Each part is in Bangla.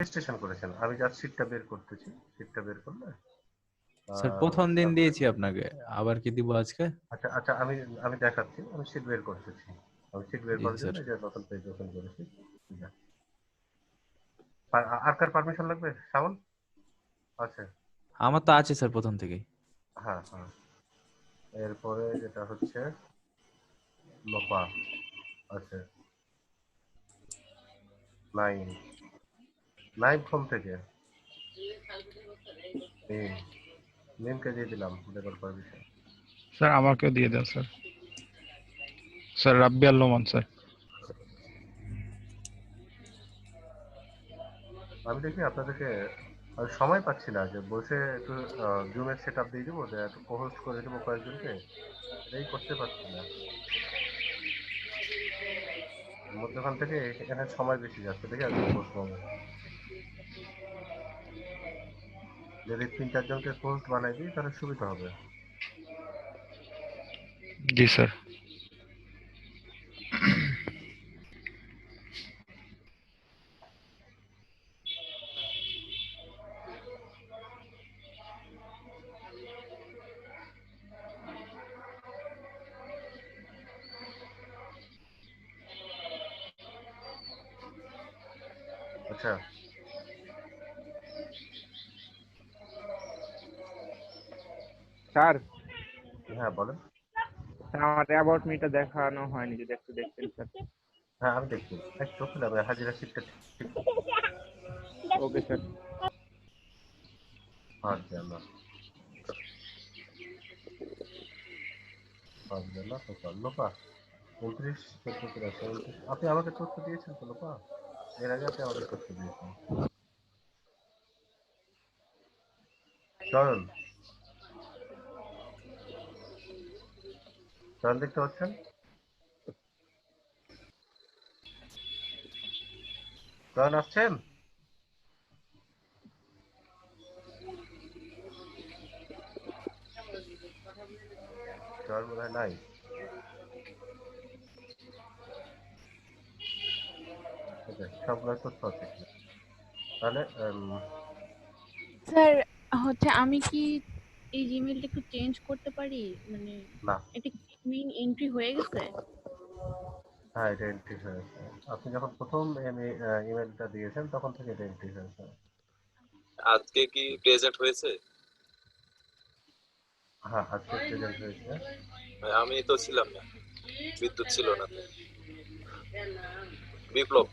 রেজিস্ট্রেশন করেছেন? আমি জাস্ট সিটটা বের করতেছি। সিটটা বের করলে স্যার প্রথম দিন তারপরে দিয়েছি আপনাকে, আবার কি দিব আজকে? আচ্ছা আচ্ছা, আমি আমি দেখাচ্ছি। আমি সিট বের করতেছি। আমি সিট বের জি করার জন্য স্যার। এই যে নতুন পেজ ওপেন করেছি। আর কার পারমিশন লাগবে? শ্রাবণ আছে? আমার তো আছে স্যার প্রথম থেকেই। হ্যাঁ হ্যাঁ। এরপরে যেটা হচ্ছে লোপা আছে। নাইম, নাইম হোম থেকে। মিম, মিমকে দিয়ে দিলাম লেবার পারমিশন। স্যার আমাকেও দিয়ে দেন স্যার। স্যার রাব্বি আল নোমান স্যার। আমি দেখি আপনাদেরকে আমি সময় পাচ্ছি না যে বসে একটু জুমের সেট আপ দিয়ে দেবো, যে একটু কোহোস্ট করে দেবো কয়েকজনকে, এটাই করতে পারছি না। মধ্যখান থেকে এখানে সময় বেশি যাচ্ছে, দেখে আজকে বসবো। যদি 3-4 জনকে কোহোস্ট বানাই দিই তাহলে সুবিধা হবে। জি স্যার। আচ্ছা স্যার, হ্যাঁ বলেন। আমার অ্যাবাউট মিটা দেখানো হয়নি, যদি একটু দেখতেন স্যার। হ্যাঁ আমি দেখছি, একটু পেলাম হাজিরা সিটটা ঠিক। Okay sir. আচ্ছা না, আচ্ছা না, লোপা 29-14-83। আপনি আমাকে তথ্য দিয়েছেন তো লোপা? এর আগে আপনি আমাকে তথ্য দিয়েছেন। চয়ন, চয়ন দেখতে পাচ্ছেন? চয়ন আসছেন? চয়ন বোধ হয় নাই। ওকে, সবগুলো তথ্য আছে এখানে। তাহলে স্যার হচ্ছে আমি কি এই জিমেইলটা একটু চেঞ্জ করতে পারি? মানে না, এটা কি মেইন এন্ট্রি হয়ে গেছে? হ্যাঁ এটা এন্ট্রি হয়েছে। আপনি যখন প্রথম ইমেলটা দিয়েছেন তখন থেকে এটা এন্ট্রি হয়েছে। আজকে কি প্রেজেন্ট হয়েছে? হ্যাঁ আজকে প্রেজেন্ট হয়েছে। আমি তো ছিলাম না, বিদ্যুৎ ছিল না তো। বিপ্লব।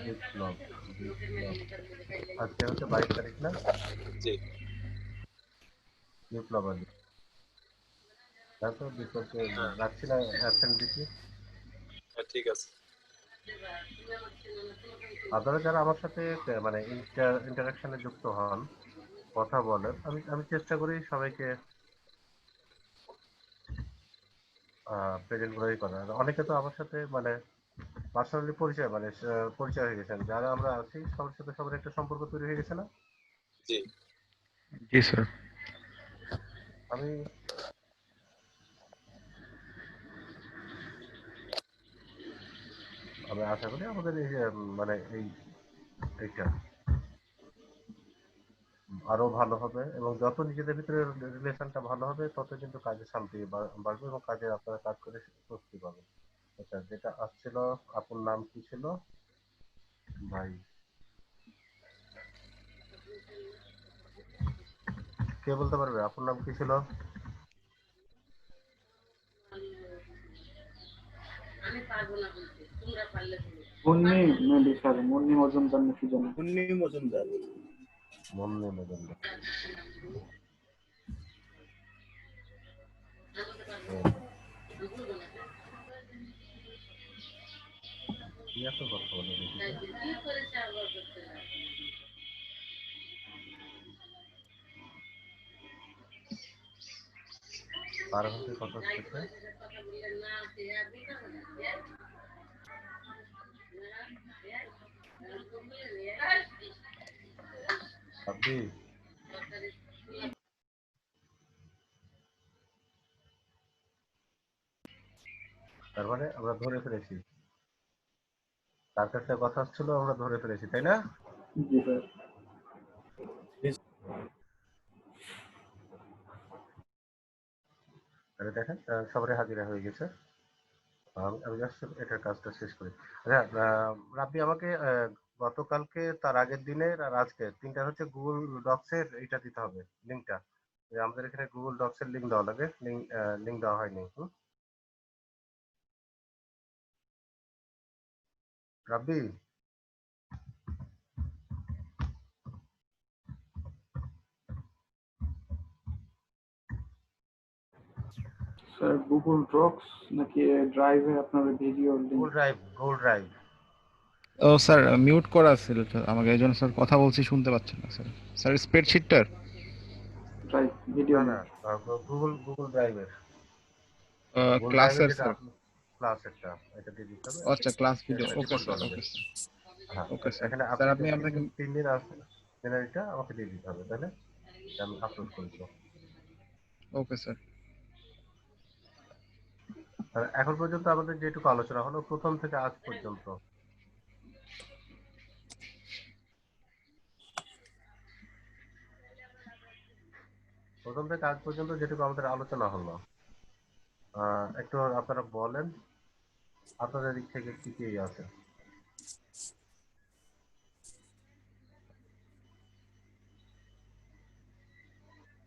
বিপ্লব, বিপ্লব আজকে হচ্ছে 22 তারিখ না? জি। বিপ্লব আলী, তারপর বিপ্লবকে হ্যাঁ রাখছি না, অ্যাবসেন্ট দিচ্ছি। হ্যাঁ, ঠিক আছে। আপনারা যারা আমার সাথে মানে ইন্টারাকশনে যুক্ত হন, কথা বলেন, আমি আমি চেষ্টা করি সবাইকে প্রেজেন্ট করাই করার। অনেকে তো আমার সাথে মানে পার্সোনালি পরিচয় মানে পরিচয় হয়ে গেছেন, যারা আমরা আছি সবার সাথে সবার একটা সম্পর্ক তৈরি হয়ে গেছে না? জি। জি স্যার। আমি আমি আশা করি আমাদের এই যে মানে এইটা আরো ভালো হবে, এবং যত নিজেদের ভিতরে রিলেশনটা ভালো হবে তত কিন্তু কাজে শান্তি বাড়বে এবং কাজে আপনারা কাজ করে স্বস্তি পাবেন। আচ্ছা, যেটা আসছিল, আপনার নাম কি ছিল ভাই? কে বলতে পারবে আপনার নাম কি ছিল? মুন্নি মেবি স্যার, মুন্নি মজুমদার নাকি জানি। মুন্নি মজুমদার। মন্নে মজুমদার। কি এত কথা বলে দেখি তো? পার ঘন্টায় কত আসতেছে? আপনি তার মানে আমরা ধরে ফেলেছি। তার কাছে কথা ছিল আমরা ধরে ফেলেছি, তাই না? জি স্যার। তাহলে দেখেন সবারই হাজিরা হয়ে গেছে। আমি জাস্ট এটার কাজটা শেষ করি। আচ্ছা, রাব্বি আমাকে গতকালকে, তার আগের দিনের আর আজকে তিনটা হচ্ছে গুগল ডক্স এর এটা দিতে হবে, লিঙ্কটা। আমাদের এখানে গুগল ডক্স এর লিঙ্ক দেওয়া লাগে, লিঙ্ক দেওয়া হয়নি। রাব্বি, স্যার গুগল ড্রপস নাকি ড্রাইভে আপনার ভিডিও লিঙ্ক? Google drive. ও স্যার, মিউট করা ছিল স্যার আমাকে, এই জন্য স্যার কথা বলছি শুনতে পাচ্ছেন না স্যার। স্যার স্প্রেডশিটটার ড্রাইভ ভিডিও না না, লিঙ্ক। গুগল ড্রাইভের, গুগল ড্রাইভের ক্লাসের যেটা স্যার। ক্লাসেরটা, এটা দিয়ে দিতে হবে। আচ্ছা, ক্লাস ভিডিও। এখানে ওকে ডিপোর্ট স্যার, দেওয়া লাগবে। ওকে স্যার, হ্যাঁ, ওকে স্যার। এখানে স্যার আপনি যে আপনি আপনাকে 3 দিন আছে এটা আমাকে দিয়ে দিতে হবে, তাহলে আমি আপলোড করব। Okay sir. আর এখন পর্যন্ত আমাদের যেটুকু আলোচনা হলো প্রথম থেকে আজ পর্যন্ত, যেটুকু আমাদের আলোচনা হলো, একটু আপনারা বলেন আপনাদের দিক থেকে কি কি আছে।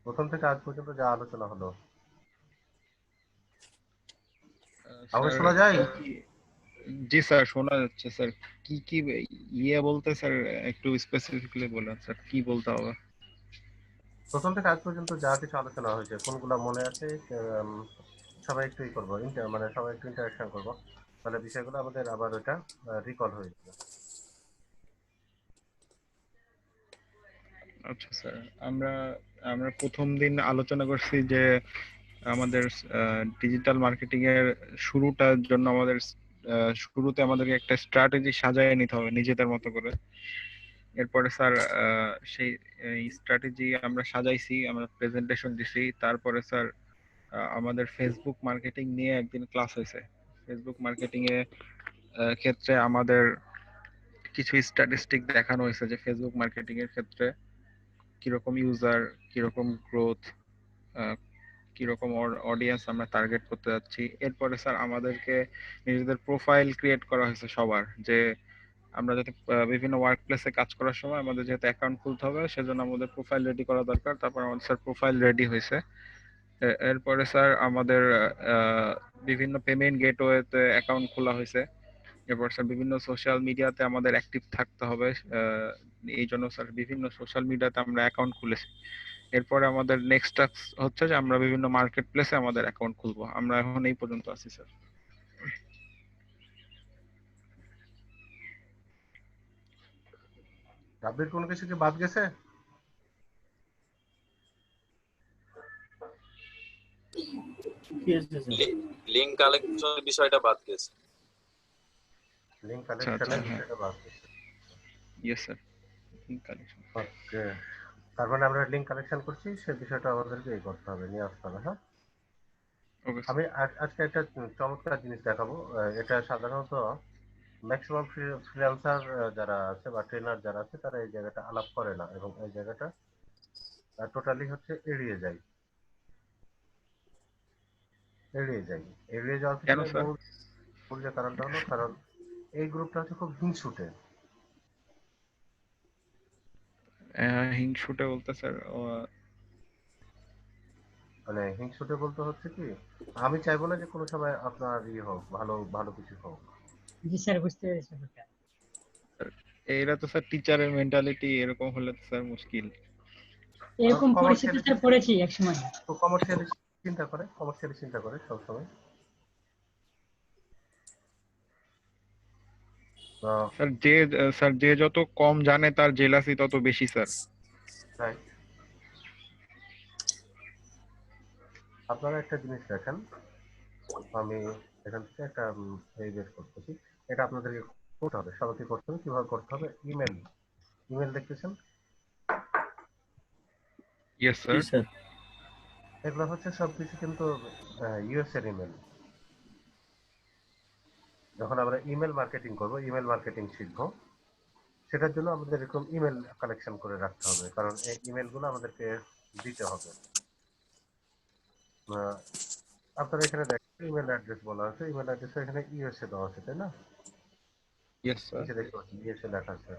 প্রথম থেকে আজ পর্যন্ত যা আলোচনা হলো, আমাকে স্যার শোনা যায়? কি কি? জি স্যার, শোনা যাচ্ছে স্যার। কি কি বলতে স্যার, একটু স্পেসিফিকলি বলেন স্যার, কি বলতে হবে? প্রথম থেকে আজ পর্যন্ত যা কিছু আলোচনা হয়েছে কোনগুলা মনে আছে? সবাই একটু করবো, মানে সবাই একটু ইন্টারাকশন করবো, তাহলে বিষয়গুলো আমাদের আবার ওটা রিকল হয়ে যাবে। আচ্ছা স্যার, আমরা আমরা প্রথম দিন আলোচনা করছি যে আমাদের ডিজিটাল মার্কেটিং এর শুরুটার জন্য আমাদের শুরুতে আমাদেরকে একটা স্ট্র্যাটেজি সাজায় নিতে হবে নিজেদের মতো করে। এরপরে স্যার সেই স্ট্র্যাটেজি আমরা সাজাইছি, আমরা প্রেজেন্টেশন দিছি। তারপরে স্যার আমাদের ফেসবুক মার্কেটিং নিয়ে একদিন ক্লাস হয়েছে। ফেসবুক মার্কেটিং এ ক্ষেত্রে আমাদের কিছু স্ট্যাটিস্টিক দেখানো হয়েছে যে ফেসবুক মার্কেটিং এর ক্ষেত্রে কিরকম ইউজার, কিরকম গ্রোথ, কিরকম অডিয়েন্স আমরা টার্গেট করতে যাচ্ছি। এরপরে স্যার আমাদেরকে নিজেদের প্রোফাইল ক্রিয়েট করা হয়েছে সবার, যে আমরা যাতে বিভিন্ন ওয়ার্ক প্লেসে কাজ করার সময় আমাদের যেহেতু অ্যাকাউন্ট খুলতে হবে, সেজন্য আমাদের প্রোফাইল রেডি করা দরকার। তারপর আমাদের স্যার প্রোফাইল রেডি হয়েছে। এরপরে স্যার আমাদের বিভিন্ন পেমেন্ট গেটওয়েতে অ্যাকাউন্ট খোলা হয়েছে। এরপর স্যার বিভিন্ন সোশ্যাল মিডিয়াতে আমাদের অ্যাক্টিভ থাকতে হবে, এই জন্য স্যার বিভিন্ন সোশ্যাল মিডিয়াতে আমরা অ্যাকাউন্ট খুলেছি। এরপরে আমাদের নেক্সট টাস্ক হচ্ছে যে আমরা বিভিন্ন মার্কেট প্লেসে আমাদের অ্যাকাউন্ট খুলবো। আমরা এখন এই পর্যন্ত আছি স্যার। রাব্বির কোনো কিছু কি বাদ গেছে? লিঙ্ক কালেকশনের বিষয়টা বাদ গেছে। লিঙ্ক আচ্ছা আচ্ছা, কালেকশনের হ্যাঁ, বিষয়টা বাদ গেছে। Yes sir, collection. ওকে, তার মানে আমরা লিঙ্ক কালেকশন করছি, সেই বিষয়টা আমাদেরকে করতে হবে, নিয়ে আসতে হবে। হ্যাঁ, ওকে স্যার। আমি আজকে একটা চমৎকার জিনিস দেখাবো। এটা সাধারণত ম্যাক্সিমাম ফ্রিল্যান্সার যারা আছে বা ট্রেনার যারা আছে তারা এই জায়গাটা আলাপ করে না, এবং এই জায়গাটা টোটালি হচ্ছে এড়িয়ে যায়। এড়িয়ে যাওয়ার কেন পিছনে স্যার? মূল যে কারণটা হলো, কারণ এই গ্রুপটা হচ্ছে খুব হিংসুটে। হিংসুটে বলতে স্যার মানে হিংসুটে বলতে হচ্ছে কি, আমি চাইবো না যে কোনো সময় আপনার হোক, ভালো ভালো কিছু হোক। জি স্যার, বুঝতে পেরেছি ব্যাপারটা। এরা তো স্যার টিচারের মেন্টালিটি, এরকম হলে তো স্যার মুশকিল। এরকম পরিস্থিতি কমার্শিয়ালি স্যার পড়েছি একসময়। কমার্শিয়ালি চিন্তা করে সবসময়। তো স্যার যে যত কম জানে তার জেলাসি তত বেশি স্যার। তাই আপনারা একটা জিনিস দেখেন, আমি এখান থেকে একটা এই বের করতেছি, এটা আপনাদেরকে করতে হবে, সবাইকে করতে হবে। কিভাবে করতে হবে? ইমেল দেখতেছেন, ইয়েস স্যার। এগুলো হচ্ছে সবকিছু কিন্তু ইউএস এর ইমেল। যখন আমরা ইমেল মার্কেটিং করব, ইমেল মার্কেটিং শিখবো, সেটার জন্য আমাদের এরকম ইমেল কালেকশন করে রাখতে হবে, কারণ এই ইমেলগুলো আমাদেরকে দিতে হবে। আহ, আপনারা এখানে দেখেন ইমেল অ্যাড্রেস বলা আছে, ইমেল অ্যাড্রেস এখানে ইউএসএ দেওয়া আছে, তাই না? Yes sir. নিচে দেখতে পাচ্ছেন ইউএসএ লেখা আছে।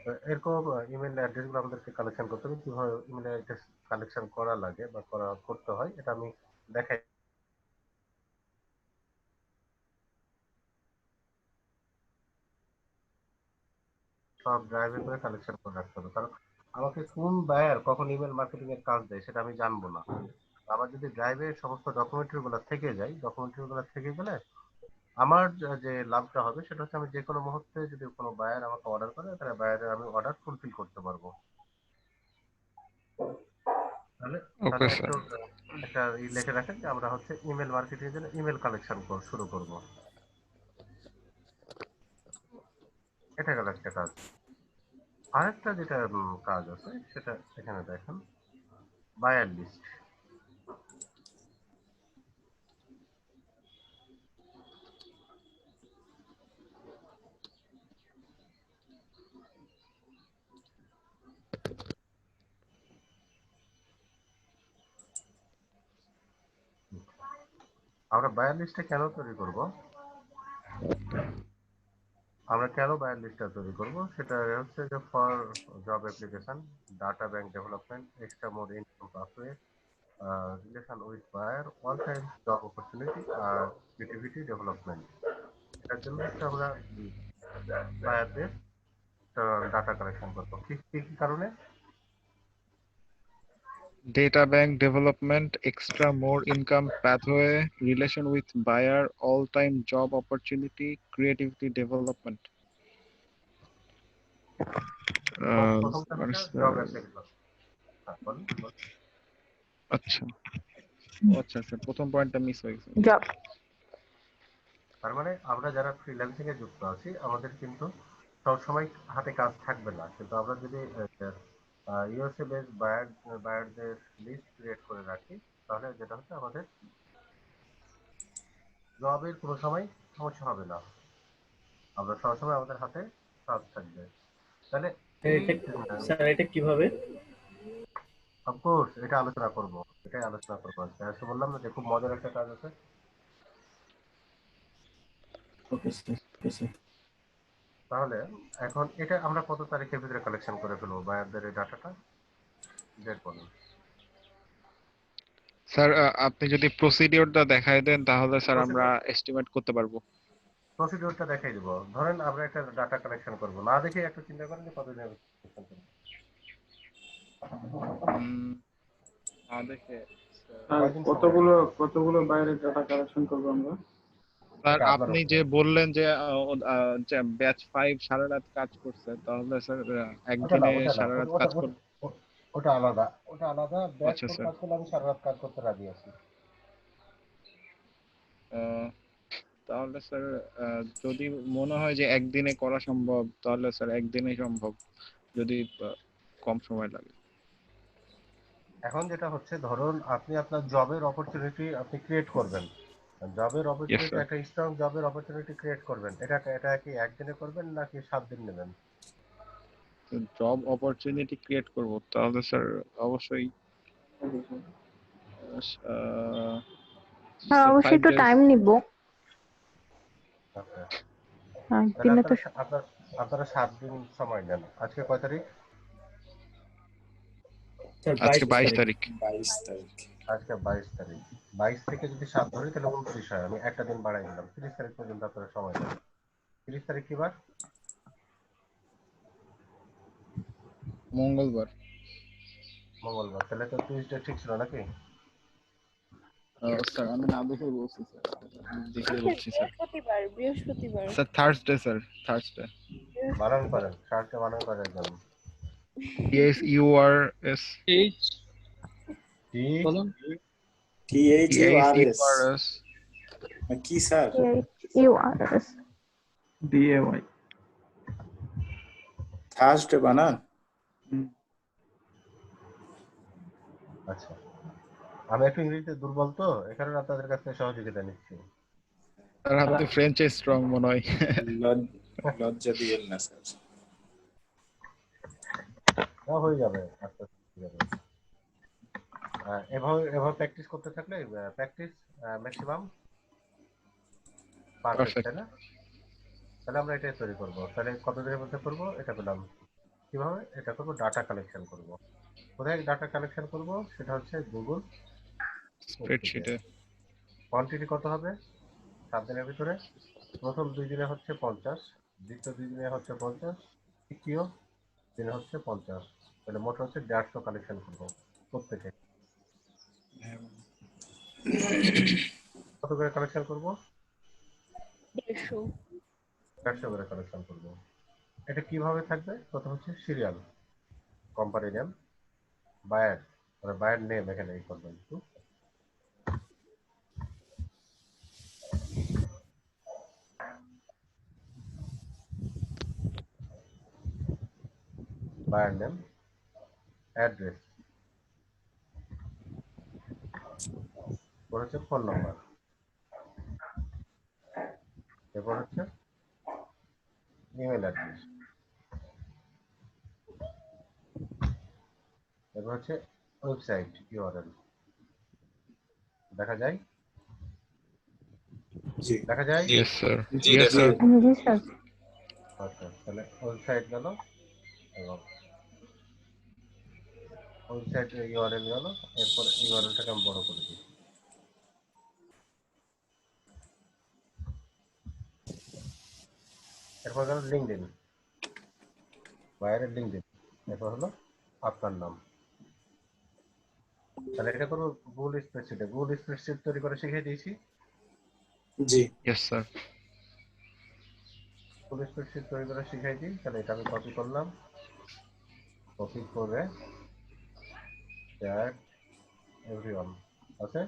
তো এরকম ইমেল অ্যাড্রেসগুলো আমাদেরকে কালেকশন করতে হবে। কিভাবে ইমেল অ্যাড্রেস কালেকশন করা লাগে বা করতে হয় এটা আমি দেখাই। সব ড্রাইভে করে কালেকশন করে রাখতে হবে, কারণ আমাকে কোন বায়ার কখন ইমেল মার্কেটিং এর কাজ দেয় সেটা আমি জানবো না। আমার যদি ড্রাইভে সমস্ত ডকুমেন্টারি গুলো থেকে যায়, ডকুমেন্টারি গুলো থেকে গেলে আমার যে লাভটা হবে সেটা হচ্ছে আমি যে কোনো মুহূর্তে যদি কোনো বায়ার আমাকে অর্ডার করে তাহলে বায়ারের আমি অর্ডার ফুলফিল করতে পারবো। তাহলে ওকে তাহলে স্যার। একটু একটা লিখে রাখেন যে আমরা হচ্ছে ইমেল মার্কেটিং এর জন্য ইমেল কালেকশন শুরু করব। এটা গেল একটা কাজ। আরেকটা যেটা কাজ আছে সেটা এখানে দেখেন, বায়ার লিস্ট। আমরা বায়ার লিস্টটা কেন তৈরি করব, আমরা কেন বায়ার লিস্টটা তৈরি করব সেটা হচ্ছে যে for job application, data bank development, extra mode income pathway, relation with buyer, all time job opportunity আর ক্রিয়েটিভিটি ডেভেলপমেন্ট। এটার জন্য হচ্ছে আমরা বায়ারদের ডাটা কালেকশন করবো। কি কি কি কারণে? Data bank development, extra more income pathway, relation with buyer, all-time job opportunity, creativity development. প্রথমটা হচ্ছে জব অ্যাপ্লিকেশন। আচ্ছা আচ্ছা স্যার, প্রথম পয়েন্টটা মিস হয়ে গেছে। জব। তার মানে আমরা যারা ফ্রিল্যান্সিং এ যুক্ত আছি আমাদের কিন্তু সবসময় হাতে কাজ থাকবে না, কিন্তু আমরা যদি ইউএসএ বেস বায়ারদের লিস্ট ক্রিয়েট করে রাখি তাহলে যেটা হচ্ছে আমাদের জবের কোনো সময় সমস্যা হবে না, আমরা সবসময় আমাদের হাতে কাজ থাকবে। তাহলে স্যার এটা কিভাবে? অফকোর্স এটা আলোচনা করব, এটাই আলোচনা করবো আজকে। আজকে বললাম না যে খুব মজার একটা কাজ আছে। Okay sir, okay sir. তাহলে এখন এটা আমরা কত তারিখের ভিতরে কালেকশন করে ফেলবো বায়ারদের এই ডাটাটা, ডেট বলুন। স্যার আপনি যদি প্রসিডিওরটা দেখায় দেন তাহলে স্যার আমরা এস্টিমেট করতে পারবো। প্রসিডিউরটা দেখাই দিব। ধরেন আমরা একটা ডাটা কালেকশন করব, না দেখে একটা চিন্তা করেন যে কতদিন কালেকশন করব। দেখে আর কয়দিন সময় কতগুলো বাইরের ডাটা কালেকশন করবো আমরা? স্যার এটা আপনার আপনি উপরে। যে বললেন যে ব্যাচ 5 সারা রাত কাজ করছে, তাহলে স্যার ওটা না একদিনে ওটা না সারা রাত ওটা কাজ করবে। ওটা আলাদা, ওটা আলাদা। ব্যাচ আচ্ছা ফোর স্যার। কাজ করলে আমি সারা রাত কাজ করতে রাজি আছি। তাহলে স্যার যদি মনে হয় যে একদিনে করা সম্ভব তাহলে স্যার একদিনেই সম্ভব, যদি কম সময় লাগে। এখন যেটা হচ্ছে ধরুন আপনি আপনার জবের অপরচুনিটি আপনি ক্রিয়েট করবেন, জবের ইয়েস অপরচুনিটি স্যার। একটা স্ট্রং জবের অপরচুনিটি ক্রিয়েট করবেন, এটা এটা কি একদিনে করবেন নাকি 7 দিন নেবেন? জব অপরচুনিটি ক্রিয়েট করব তাহলে স্যার অবশ্যই হ্যাঁ, অবশ্যই 5 একটু days। টাইম নিব। আচ্ছা, তাহলে একদিনে তো আপনারা 7 দিন সময় নেন। আজকে কয় তারিখ? স্যার আজকে 22 22 তারিখ। তারিখ। 22 তারিখ। আজকে 22 তারিখ। 22 থেকে যদি 7 ধরি তাহলে 29 হয়, আমি একটা দিন বাড়াই দিলাম, 30 তারিখ পর্যন্ত আপনারা সময় দেন। 30 তারিখ কি বার? মঙ্গলবার। মঙ্গলবার। তাহলে তো টিউসডে ঠিক ছিল নাকি? স্যার আমি না দেখে বলছি স্যার, দেখে বলছি স্যার। বৃহস্পতিবার। Sir Thursday, sir Thursday. বানান করেন, শার্টকে বানান করেন একদম। THURS। ঠিক। বলুন। THURS কি স্যার? THURS। DAY। থার্সডে বানান। আচ্ছা, আমি একটু ইংরেজিতে দুর্বল তো, এখানে আপনাদের কাছ থেকে সহযোগিতা নিচ্ছি। স্যার আপনি ফ্রেঞ্চে স্ট্রং মনে হয়। লজ্জা দিয়েন না স্যার। না, হয়ে যাবে, আস্তে আস্তে হয়ে যাবে। এভাবে এভাবে প্র্যাকটিস করতে থাকলে প্র্যাকটিস ম্যাক্সিমাম পারফেক্ট, পারফেক্ট। তাই না? তাহলে আমরা এটাই তৈরি করব। তাহলে কত দিনের মধ্যে করব এটা পেলাম। কিভাবে এটা করব? ডাটা কালেকশন করব। কোথায় ডাটা কালেকশন করব? সেটা হচ্ছে গুগল স্প্রেডশিটে। কোয়ান্টিটি কত হবে 7 দিনের ভিতরে? প্রথম 2 দিনে হচ্ছে 50, দ্বিতীয় 2 দিনে হচ্ছে 50, তৃতীয় দিনে হচ্ছে 50। তাহলে মোট হচ্ছে 150 কালেকশন করব প্রত্যেকে। কত করে কালেকশন করব? 150। 150 করে কালেকশন করব। এটা কিভাবে থাকবে? প্রথম হচ্ছে সিরিয়াল, কোম্পানি নেম, বায়ার, মানে বায়ার নেম এখানে এই করবেন একটু। বায়ার নেম, অ্যাড্রেস, এরপর হচ্ছে ফোন নাম্বার, এরপর হচ্ছে ইমেল অ্যাড্রেস, এরপর হচ্ছে ওয়েবসাইট ইউআরএল। দেখা যায়? জি দেখা যায়? Yes sir. জি ইয়েস দেখা স্যার। আচ্ছা, তাহলে ওয়েবসাইট গেল এবং ওয়েবসাইট ইউআরএল গেল। এরপর ইউআরএলটাকে আমি বড় করে দিই। এরপর গেল লিঙ্কডইন, বাইরের লিঙ্কডইন, এরপর হলো আপনার নাম। তাহলে এটা করবো গুগল স্প্রেডশিটে। গুগল স্প্রেডশিট তৈরি করে শিখিয়ে দিয়েছি। জি ইয়েস স্যার। গুগল স্প্রেডশিট তৈরি করে শিখিয়ে দিই। তাহলে এটা আমি কপি করলাম, কপি করে চ্যাট এভরিওয়ান আছে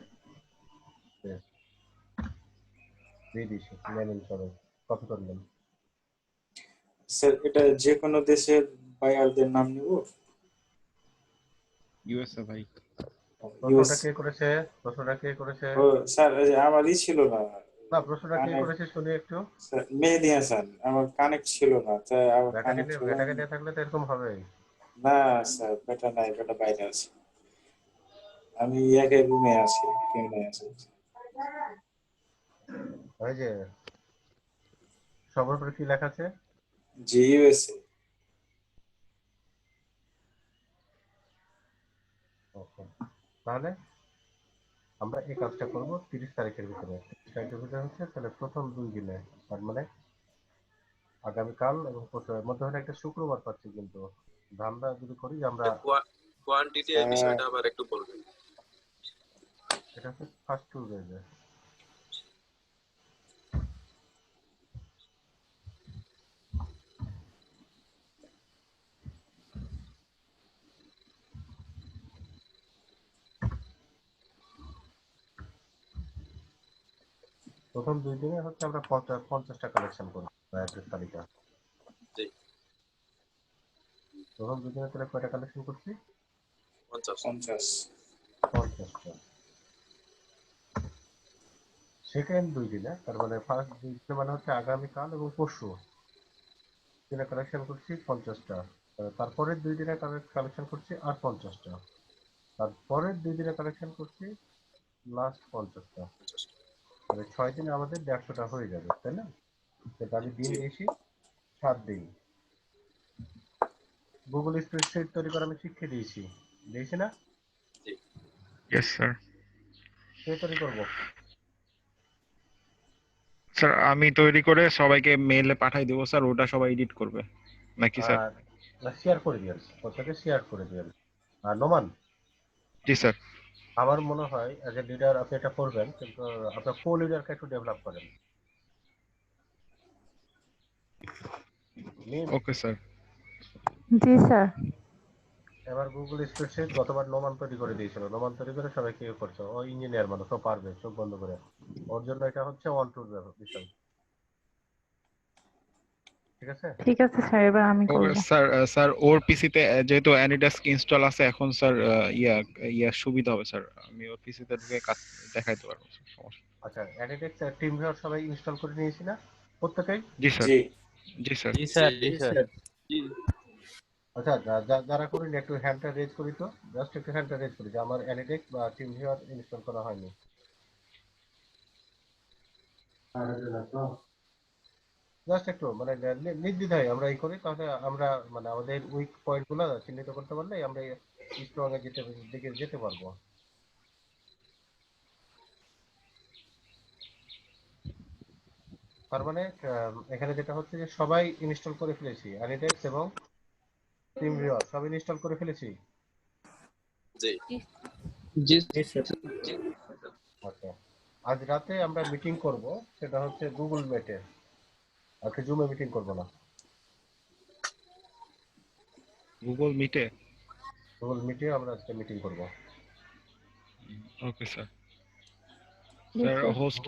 দিয়ে দিয়েছি। মেন ইনস্টলে কপি করলাম। স্যার, এটা যে কোনো দেশের বায়ারদের নাম নিব? ইউএসএ ভাই। প্রশ্নটা কে করেছে? প্রশ্নটা কে করেছে? ও স্যার, এই যে আমারই ছিল না। না, প্রশ্নটা কে কানেক্ট, করেছে শুনি একটু। স্যার মেহেদি হাসান। আমার কানেক্ট ছিল না, তাই আমার কানেক্ট হলো বেটাকে নিয়ে থাকলে তো এরকম হবেই। না। স্যার বেটা নাই, বেটা বাইরে আছে। আমি একা রুমে আছি, কেউ নাই আছে। ওই যে সবার উপরে কি লেখা আছে? জি ইউএসএ। ওকে, তাহলে আমরা এই কাজটা করব 30 তারিখের ভিতরে। 30 তারিখের ভিতরে হচ্ছে তাহলে প্রথম 2 দিনে, তার মানে আগামীকাল এবং পরশুর মধ্যে হলে একটা শুক্রবার পাচ্ছি। কিন্তু ধান্দা যদি করি যে আমরা কোয়ান্টিটি এই বিষয়টা আবার একটু বলবেন। এটা হচ্ছে ফার্স্ট 2 ডেজে। প্রথম 2 দিনে হচ্ছে আমরা 50টা কালেকশন করব অ্যাড্রেস তালিকা। জি প্রথম 2 দিনে তাহলে কয়টা কালেকশন করছি? 50। 50টা। সেকেন্ড 2 দিনে, তার মানে ফার্স্ট 2 দিনে মানে হচ্ছে আগামীকাল এবং পরশু দিনে কালেকশন করছি 50টা। তারপরের 2 দিনে কালেকশন করছি আর 50টা। তারপরের 2 দিনে কালেকশন করছি লাস্ট 50টা। মানে 6 দিনে আমাদের 150টা হয়ে যাবে, তাই না? সেটা আমি দিন দিয়েছি 7 দিন। গুগল স্প্রেডশিট তৈরি করে আমি শিখিয়ে দিয়েছি না? Yes sir. কে তৈরি করবো? স্যার আমি তৈরি করে সবাইকে মেইলে পাঠাই দেবো স্যার, ওটা সবাই এডিট করবে নাকি স্যার? শেয়ার করে দিয়েন, প্রত্যেকে শেয়ার করে দিয়েন। আর নোমান, জি স্যার। আমার মনে হয় অ্যাজ এ লিডার আপনি এটা করবেন, কিন্তু আপনার কো লিডারকে একটু ডেভেলপ করেন। Okay sir. জি স্যার। এবার গুগল স্প্রেডশিট গতবার নোমান তৈরি করে দিয়েছিল। নোমান তৈরি করে সবাইকে করছে। ও ইঞ্জিনিয়ার মানুষ, ও পারবে চোখ বন্ধ করে। ওর জন্য এটা হচ্ছে 1-2 বিষয়। ঠিক আছে? ঠিক আছে স্যার, এবার আমি ওকে করব। স্যার। স্যার ওর পিসিতে যেহেতু অ্যানিডাস্ক ইনস্টল আছে এখন স্যার, ইয়া ইয়া সুবিধা হবে স্যার। আমি ওর পিসিতে ঢুকে কাজ দেখাইতে পারবো স্যার, সমস্যা আচ্ছা, অ্যাডিটেক্স আর টিম ভিউয়ার সবাই ইনস্টল করে নিয়েছি না প্রত্যেকেই? জি স্যার। জি জি স্যার। জি স্যার, জি জি স্যার। স্যার। আচ্ছা, যারা করেন একটু হ্যান্ডটা রেজ করি তো, জাস্ট একটু হ্যান্ডটা রেজ করি যে আমার অ্যাডিটেক্স বা টিম ভিউয়ার ইনস্টল করা হয়নি। জাস্ট একটু মানে নির্দ্বিধায় আমরা এই করি, তাহলে আমরা মানে আমাদের উইক পয়েন্ট গুলো চিহ্নিত করতে পারলে আমরা স্ট্রং এর দিকে যেতে পারবো। তার মানে এখানে যেটা হচ্ছে যে সবাই ইনস্টল করে ফেলেছি, অ্যানিটেক্স এবং টিম ভিউয়ার সব ইনস্টল করে ফেলেছি। জি জি জি স্যার। আচ্ছা, আজ রাতে আমরা মিটিং করব, সেটা হচ্ছে গুগল মিটে, আজকে জুমে মিটিং করব না। গুগল মিটে। গুগল মিটে আমরা আজকে মিটিং করব। Okay sir. জি sir sir. Host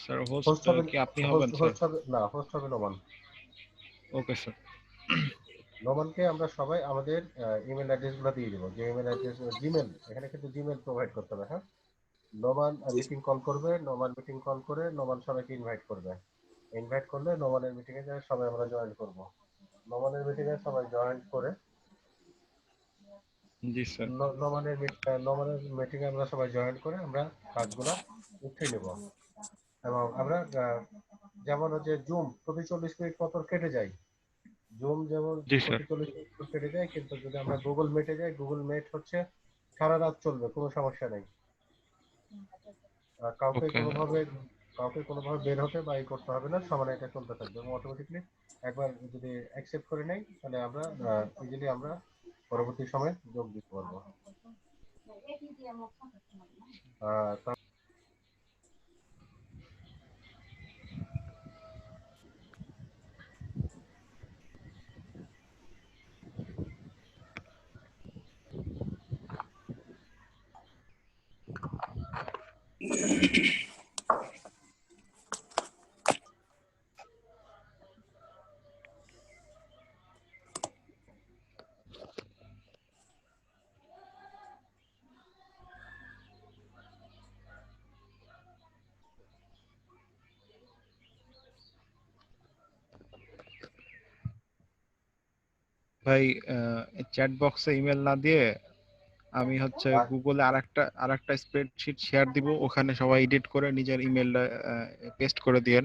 sir host host হবে কি আপনি হবেন স্যার? হোস্ট হবে নোমান। Okay sir. নোমানকে আমরা সবাই আমাদের ইমেল অ্যাড্রেসগুলো দিয়ে দেবো, যে ইমেল অ্যাড্রেস জিমেল, এখানে কিন্তু জিমেল প্রোভাইড করতে হবে। হ্যাঁ, নোমান জি মিটিং কল করবে, নোমান মিটিং কল করে নোমান সবাইকে ইনভাইট করবে। ইনভাইট করলে নোমানের মিটিংয়ে যায় সবাই আমরা জয়েন করব। নোমানের মিটিংয়ে সবাই জয়েন করে জি স্যার। নোমানের মিটিংয়ে আমরা সবাই জয়েন করে আমরা কাজগুলো উঠিয়ে নেব। এবং আমরা যেমন হচ্ছে জুম প্রতি 40 মিনিট পর কেটে যায়, জুম যেমন জি স্যার। প্রতি 40 মিনিট পর কেটে যায়, কিন্তু যদি আমরা গুগল মিটে যাই, গুগল মিট হচ্ছে সারা রাত চলবে, কোনো সমস্যা নেই। কাউকে ওকে। কোনোভাবে বের হতে বা করতে হবে না, সমান এটা চলতে থাকবে এবং অটোমেটিকলি একবার যদি অ্যাকসেপ্ট করে নেই, তাহলে আমরা ইজিলি আমরা পরবর্তী সময়ে যোগ দিতে পারবো। ভাই চ্যাট বক্সে ইমেল না দিয়ে আমি হচ্ছে গুগলে আরেকটা স্প্রেডশিট শেয়ার দিব, ওখানে সবাই এডিট করে নিজের ইমেলটা পেস্ট করে দিয়েন।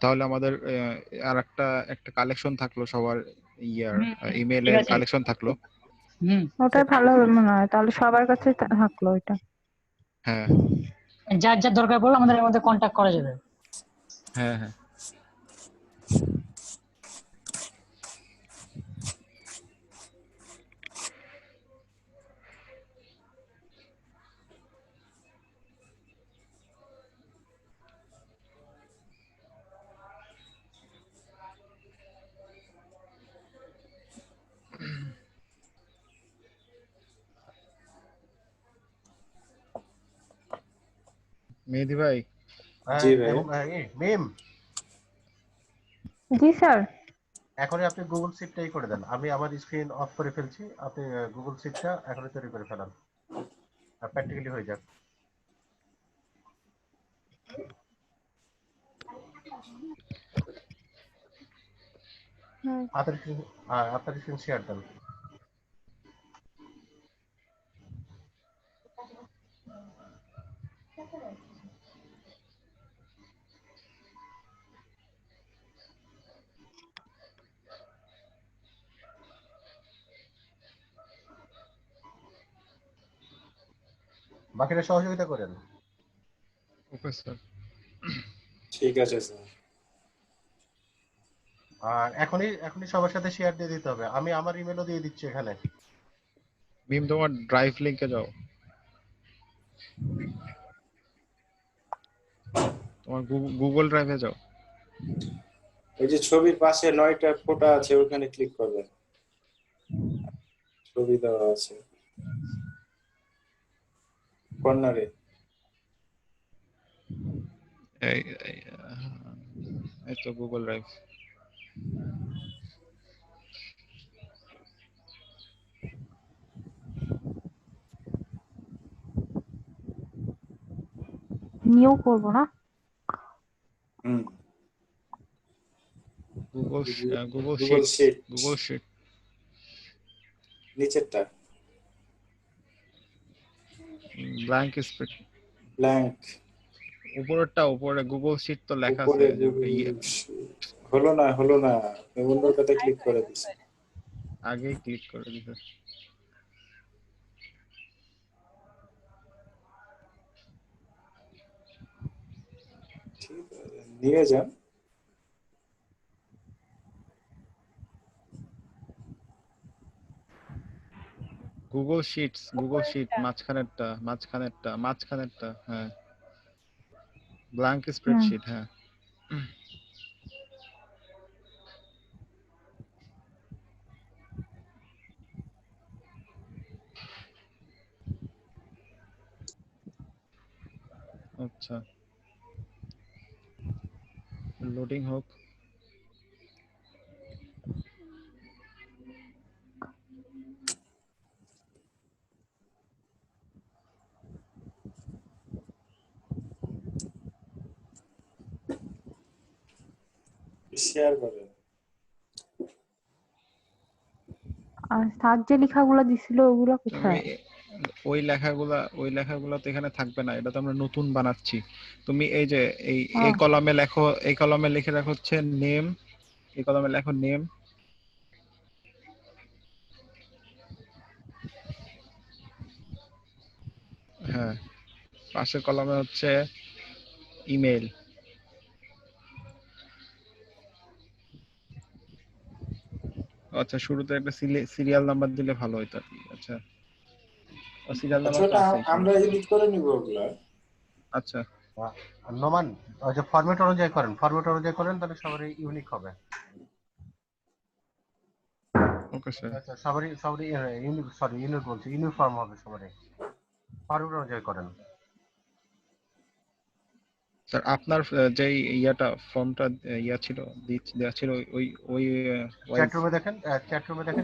তাহলে আমাদের একটা কালেকশন থাকলো সবার ইয়ার ঠিক ইমেলের আছে। কালেকশন থাকলো। ওটাই ভালো হবে মনে হয়, তাহলে সবার কাছে থাকলো ওইটা। হ্যাঁ যার যার দরকার পড়লে আমাদের এর মধ্যে কন্ট্যাক্ট করা যাবে। হ্যাঁ হ্যাঁ। মেহেদি ভাই। জি ভাই। এবং মিম, জি স্যার। এখনই আপনি গুগল শিটটাই করে দেন, আমি আমার স্ক্রিন অফ করে ফেলছি, আপনি গুগল শিটটা এখনই তৈরি করে ফেলান, প্র্যাকটিক্যালি হয়ে যাক। আপনার স্ক্রিন শেয়ার দেন। বাকিরা সহযোগিতা করেন। Okay sir. ঠিক আছে স্যার। আর এখনই সবার সাথে শেয়ার দিয়ে দিতে হবে, আমি আমার ইমেলও দিয়ে দিচ্ছি এখানে। মিম তোমার ড্রাইভ লিংকে যাও, তোমার গুগল ড্রাইভে যাও। ওই যে ছবির পাশে 9টা ফোঁটা আছে, ওখানে ক্লিক করবেন, ছবি দেওয়া আছে কর্নারে। এই এই তো গুগল ড্রাইভ। নিউ করবো না? হুম Google Google sheets sheet Google sheet নিচেরটা ব্ল্যাঙ্ক স্প্রেড ব্ল্যাঙ্ক উপরে গুগল শিট তো লেখা উপরে আছে যে হলো না অন্যটাতে ক্লিক করে দিছি আগেই ক্লিক করে দিতে। ঠিক আছে নিয়ে যান গুগল শিট মাঝখানেরটা হ্যাঁ ব্ল্যাঙ্ক স্প্রেডশিট হ্যাঁ আচ্ছা লোডিং হোক। শেয়ার করেন আর স্যার যে লেখাগুলো দিছিল ওগুলো কোথায়? ওই লেখাগুলো তো এখানে থাকবে না, এটা তো আমরা নতুন বানাচ্ছি। তুমি এই যে এই কলামে লেখো, এই কলামে লিখে রাখো হচ্ছে নেম, এই কলামে লেখো নেম, হ্যাঁ পাশের কলামে হচ্ছে ইমেল। আচ্ছা শুরুতে একটা সিরিয়াল নাম্বার দিলে ভালো হতো আর কি। আচ্ছা সিরিয়াল নাম্বার তো আছে আমরা এডিট করে নিব ওগুলা। আচ্ছা নোমান ওই যে ফরম্যাট অনুযায়ী করেন তাহলে সবারই ইউনিক হবে। Okay sir. আচ্ছা সবারই ইউনিক বলছি, ইউনিফর্ম হবে সবারই। ফরম্যাট অনুযায়ী করেন। স্যার আপনার যে ফর্মটা ছিল দেয়া ছিল ওই চ্যাট রুমে দেখেন,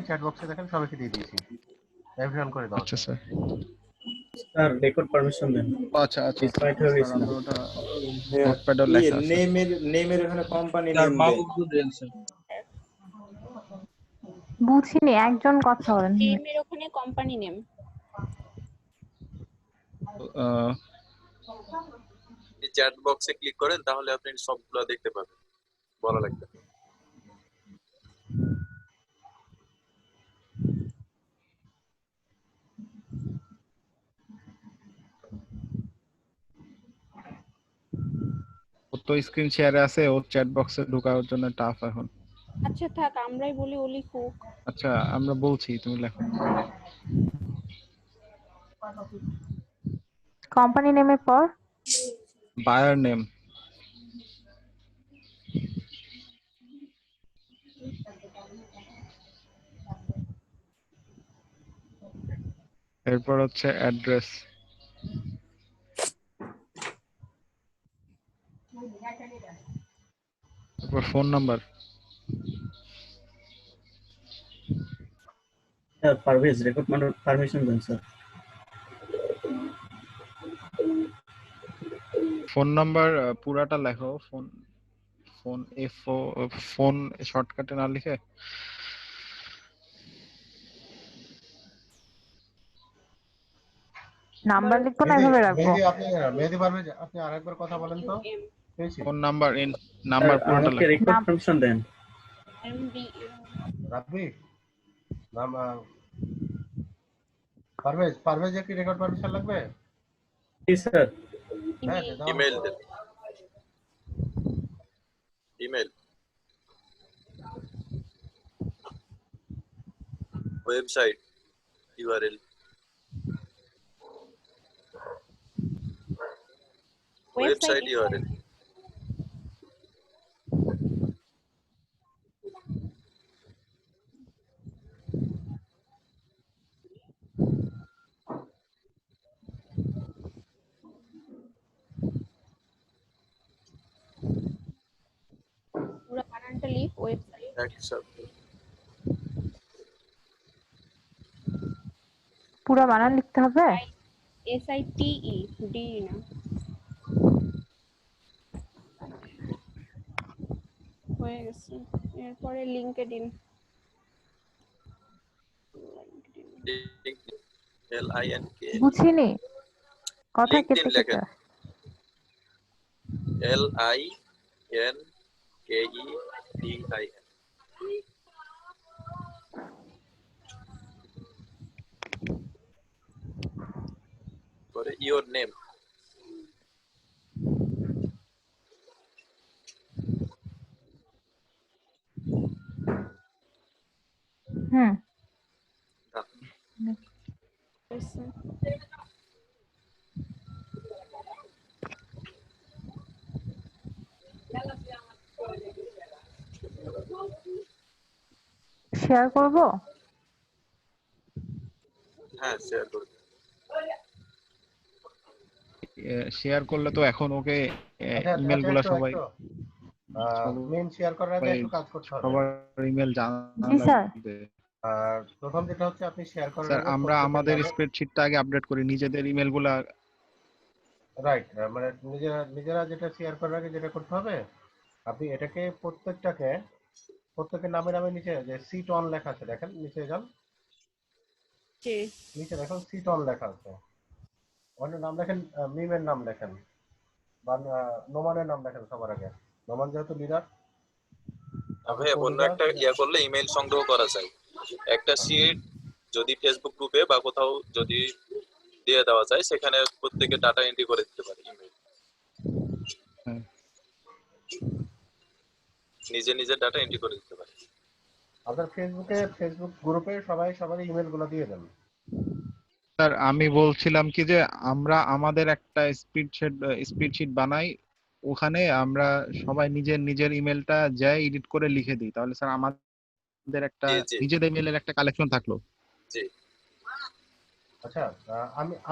চ্যাট বক্সে দেখেন, সবাইকে দিয়ে দিয়েছি। এভরিওয়ান করে দাও। আচ্ছা স্যার। স্যার রেকর্ড পারমিশন দেন। আচ্ছা ডিসমাইট হয়ে গেছে না। ওটা নোটপ্যাডে লেখা আছে। নেমের ওখানে কোম্পানি নেম দেন। বুঝিনি, একজন কথা বলেন। নেমের ওখানে কোম্পানি নেম। এই চ্যাট বক্সে ক্লিক করেন তাহলে আপনি সবগুলো দেখতে পাবেন, বলা লাগবে। ও তো স্ক্রিন শেয়ারে আছে, ওর চ্যাট বক্সে ঢোকার জন্য টাফ এখন। আচ্ছা থাক, আমরাই বলি ও লিখুক। আচ্ছা আমরা বলছি, তুমি লেখো। কোম্পানি নেমের পর বায়ার নেম, এরপর হচ্ছে অ্যাড্রেস, তারপর phone number. Sir Parvez record permission দেন স্যার। ফোন নাম্বার পুরাটা লেখো, ফোন শর্টকাটে না লিখে। নাম্বার লিখবো না এভাবে রাখবো? মেহেদি পারভেজ আপনি আরেকবার কথা বলেন তো। ফোন নাম্বার নাম্বার পুরাটা আমাকে লেখো। রেকর্ড পারমিশন দেন। রাব্বি নাম পারভেজ কি রেকর্ড পারমিশন লাগবে? জি স্যার। হ্যাঁ ইমেল দেন, email, website URL, website URL, পুরো বানানটা লিখ, ওয়েবসাইট। একই সাথে পুরো বানান লিখতে হবে? SITE ডি না। হয়ে গেছে। এরপরে লিঙ্কডইন। LINK বুঝিনি কথা লিঙ্কডইন কেটে কেটে লেখেন LINKEDIN পরে ইওর নেম হুম হয়েছে। শেয়ার করব হ্যাঁ শেয়ার করুন শেয়ার করলে তো এখন ওকে আচ্ছা ইমেল আচ্ছা গুলা একটু সবাই একটু মেন শেয়ার করার আগে একটু কাজ করতে হবে। সবার ইমেল জানা জি স্যার লাগবে। আর প্রথম যেটা হচ্ছে আপনি শেয়ার করার স্যার আগে আমরা প্রত্যেকের আমাদের নামে স্প্রেডশিটটা আগে আপডেট করি, নিজেদের ইমেল গুলা। রাইট, মানে নিজেরা নিজেরা যেটা শেয়ার করার আগে যেটা করতে হবে, আপনি এটাকে প্রত্যেকের নামে নামে নিচে যে সিট অন লেখা আছে দেখেন, নিচে যান, জি নিচে দেখুন সিট অন লেখা আছে, ওখানে নাম লেখেন, মিমের নাম লেখেন বা নোমানের নাম লেখেন সবার আগে। নোমান যেহেতু লিডার, তারপর ভাই কো অন্য লিডার। একটা ইয়া করলে ইমেল সংগ্রহ করা যায় একটা শিট যদি ফেসবুক গ্রুপে বা কোথাও যদি দিয়ে দেওয়া যায় সেখানে প্রত্যেকে ডাটা এন্ট্রি করে দিতে পারে ইমেল নিজে নিজে ডাটা এন্ট্রি করে দিতে পারে আপনার ফেসবুক গ্রুপে সবাই সবার ইমেল গুলো দিয়ে দেন। স্যার আমি বলছিলাম কি যে আমরা আমাদের একটা স্প্রেডশিট বানাই, ওখানে আমরা সবাই নিজের নিজের ইমেলটা যাই এডিট করে লিখে দিই, তাহলে স্যার আমাদের একটা জি জি নিজেদের ইমেলের একটা কালেকশন থাকলো। জি আচ্ছা,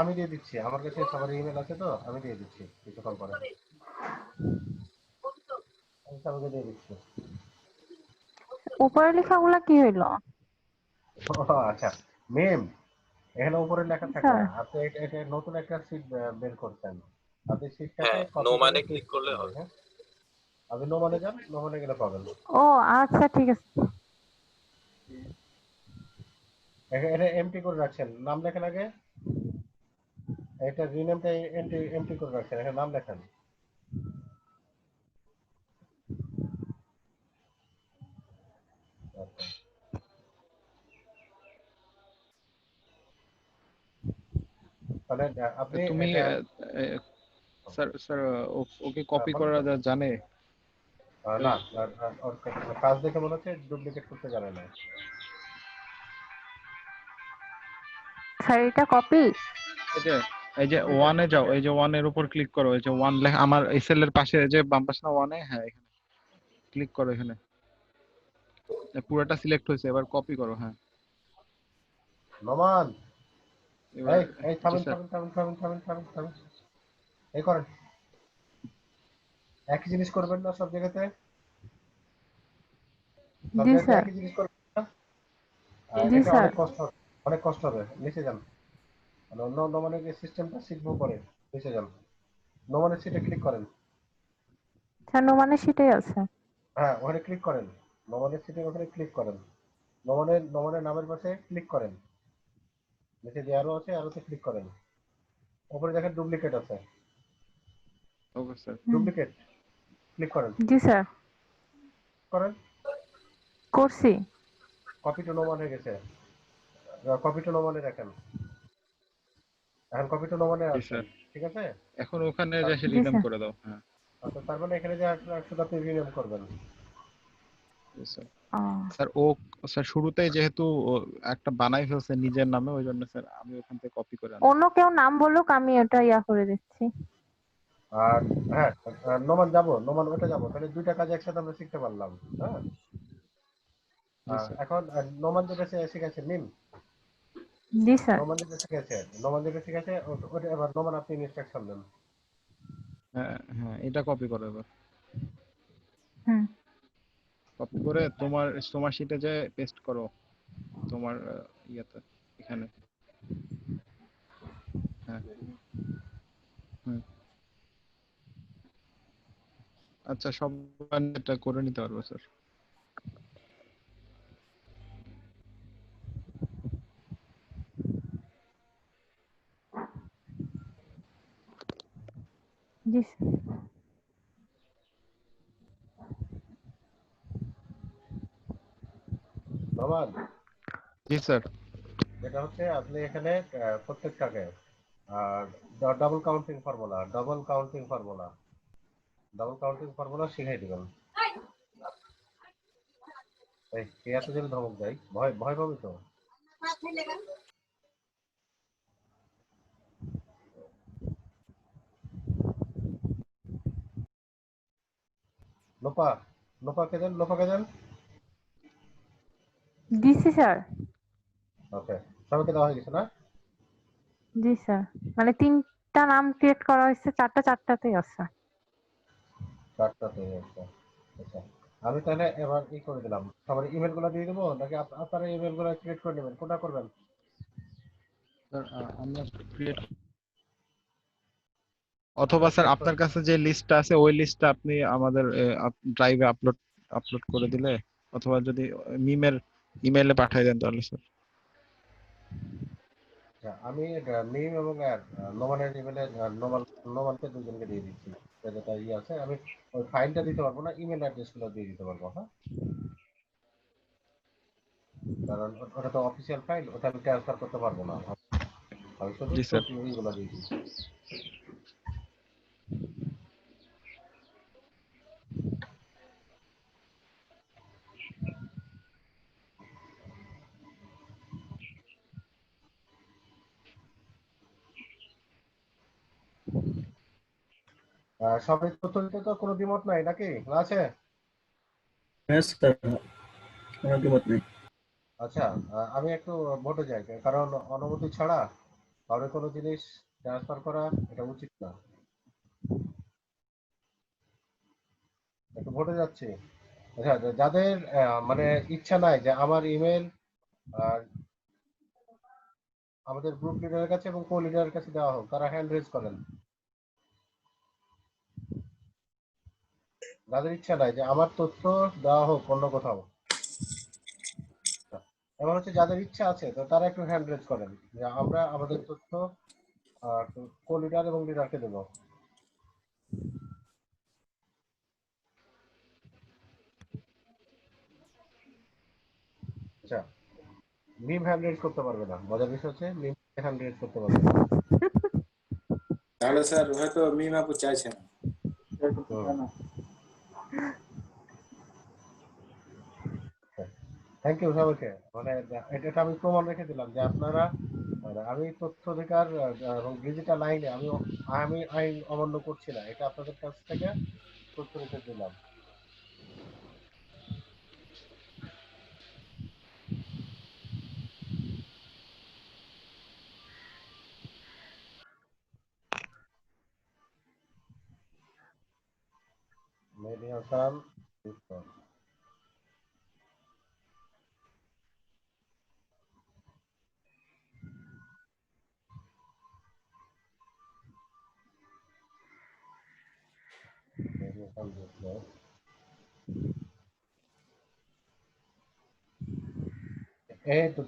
আমি দিয়ে দিচ্ছি, আমার কাছে সবার ইমেল আছে তো, আমি দিয়ে দিচ্ছি কিছুক্ষণ পরে, আমি সবাইকে দিয়ে দিচ্ছি। উপরে লেখাগুলা কি হইলো ও, আচ্ছা মেম এখানে উপরে লেখা থাকে স্যার? না, আপনি এটা নতুন একটা শীট বের করছেন, আপনি শীটটাকে হ্যাঁ নো কপি করে মানে ক্লিক পেস্ট করলে করবেন। হবে হ্যাঁ, আপনি নোমানে যান, নোমানে গেলে পাবেন। ও আচ্ছা ঠিক আছে এটা এমটি করে রাখছেন, নাম লেখেন আগে, এটা রিনেমটা এমটি করে রাখছেন, এখানে নাম লেখেন। আচ্ছা, তাহলে আপনি তুমি এটা স্যার স্যার ওকে কপি বলেন করা তো। জানে? না, ওর কাজ দেখে মনে হচ্ছে ডুপ্লিকেট করতে জানে না। স্যার এটা কপি এই যে ওয়ানে যাও, এই যে ওয়ানের উপর ক্লিক করো, এই যে ওয়ান লেখা আমার এসএল এর পাশে, এই যে বাম পাশে না ওয়ানে, হ্যাঁ এখানে ক্লিক করো, এখানে পুরোটা সিলেক্ট হয়েছে, এবার কপি করো। হ্যাঁ নোমান, এবার এই জি থামেন স্যার। থামেন থামেন থামেন থামেন থামেন থামেন, এই করেন, একই জিনিস করবেন না সব জায়গাতে, সব জি জায়গাতে স্যার একই জিনিস করবেন না। জি এটা স্যার অনেক কষ্ট হবে, নিচে যান, মানে অন্য নোমানের যে সিস্টেমটা শিখবো পরে, নিচে যান, নোমানের সিটে ক্লিক করেন। স্যার নোমানের সেটাই আছে হ্যাঁ, ওখানে ক্লিক করেন, নোমানের সিটে ওখানে ক্লিক করেন, নোমানের নামের পাশে ক্লিক করেন, নিচে যে আরো আছে আরোতে ক্লিক করেন, উপরে দেখেন ডুপ্লিকেট আছে, ওকে স্যার। ডুপ্লিকেট ক্লিক করেন, জি স্যার করেন, করছি কপি টু নোমান হয়ে গেছে, কপি টু নোমানে রাখেন, এখন কপি টু নোমানে জি আসছেন, স্যার, ঠিক আছে। এখন ওখানে তার যে জি রিনেম স্যার করে দাও। হ্যাঁ আচ্ছা, তার মানে এখানে যে শুধু আপনি রিনেম করবেন। জি স্যার। ও স্যার স্যার শুরুতেই যেহেতু ও একটা বানাই ফেলছে নিজের নামে, ওই জন্য স্যার আমি ওখান থেকে কপি করে অন্য আনছি। কেউ নাম বলুক আমি ওটা ইয়া করে দিচ্ছি আর হ্যাঁ, নোমান ওটা যাবো, তাহলে দুইটা কাজ একসাথে আমরা শিখতে পারলাম। হ্যাঁ, জি স্যার। এখন নোমান যেটা শিখেছে মিম, জি স্যার নোমান যেটা শিখেছে ওটা এবার নোমান আপনি ইনস্ট্রাকশন দেন। হ্যাঁ হ্যাঁ, এটা কপি করো, এবার হুম কপি করে তোমার তোমার শিটে যে পেস্ট করো, তোমার ইয়াতে এখানে। হ্যাঁ হুম। আচ্ছা, সবাই এটা করে নিতে পারবো স্যার। জি নোমান, জি স্যার। যেটা হচ্ছে আপনি এখানে প্রত্যেকটাকে ডাবল কাউন্টিং ফর্মুলা শিখাই দিবেন। এই কে এত জোরে ধমক দেয়, ভয় ভয় পাবি তো। লোপা, লোপাকে দেন। দিছি স্যার। ওকে, সবাইকে দেওয়া হয়ে গেছে না? জি স্যার, মানে 3টা নাম ক্রিয়েট করা হয়েছে, 4টাতেই আছে। 4টাতে আছে। আচ্ছা, আমি তাহলে এবার করে দিলাম, সবার ইমেল গুলো দিয়ে দেবো নাকি আপনারা ইমেল গুলো ক্রিয়েট করে নেবেন, কোনটা করবেন? স্যার আমরা ক্রিয়েট, অথবা স্যার আপনার কাছে যে লিস্টটা আছে ওই লিস্টটা আপনি আমাদের ড্রাইভে আপলোড করে দিলে, অথবা যদি মিমের ইমেইলে পাঠিয়ে দেন তাহলে স্যার। আচ্ছা, আমি মিম এবং নোমানের ইমেলে নোমানকে দুজনকে দিয়ে দিচ্ছি, যেটা আছে। আমি ওই ফাইলটা দিতে পারবো না, ইমেল অ্যাড্রেস গুলো দিয়ে দিতে পারবো। হ্যাঁ, কারণ ওটা তো অফিসিয়াল ফাইল, ওটা আমি ট্রান্সফার করতে পারবো না। আমি শুধু জি স্যার। এইগুলো দিয়ে দিচ্ছি। সবাই তথ্য দিতে তো কোনো দ্বিমত নাই নাকি, আছে? হ্যাঁ স্যার, কোনো দ্বিমত নেই। আচ্ছা, আমি একটু ভোটে যাই, কারণ অনুমতি ছাড়া কারো কোনো জিনিস ট্রান্সফার করা এটা উচিত না। একটু ভোটে যাচ্ছি। আচ্ছা, যাদের মানে ইচ্ছা নাই যে আমার ইমেল আমাদের গ্রুপ লিডারের কাছে এবং কো লিডারের কাছে দেওয়া হোক, তারা হ্যান্ড রেজ করেন। যাদের ইচ্ছা নাই যে আমার তথ্য দেওয়া হোক অন্য কোথাও, এবার হচ্ছে যাদের ইচ্ছা আছে তো তারা একটু হ্যান্ড রেজ করেন যে আমরা আমাদের তথ্য কো লিডার এবং লিডারকে দেবো। আচ্ছা, মিম হ্যান্ড রেজ করতে পারবে না, মজার বিষয় হচ্ছে মিম হ্যান্ড রেজ করতে পারবে না। তাহলে স্যার হয়তো মিম আপু চাইছেন। থ্যাংক ইউ সবাইকে। মানে এটা আমি প্রমাণ রেখে দিলাম যে আপনারা আমি তথ্য অধিকার এবং ডিজিটাল আইনে আমি আইন অমান্য করছি না, এটা আপনাদের কাছ থেকে তথ্য রেখে দিলাম। মেহেদী হাসান, এই তো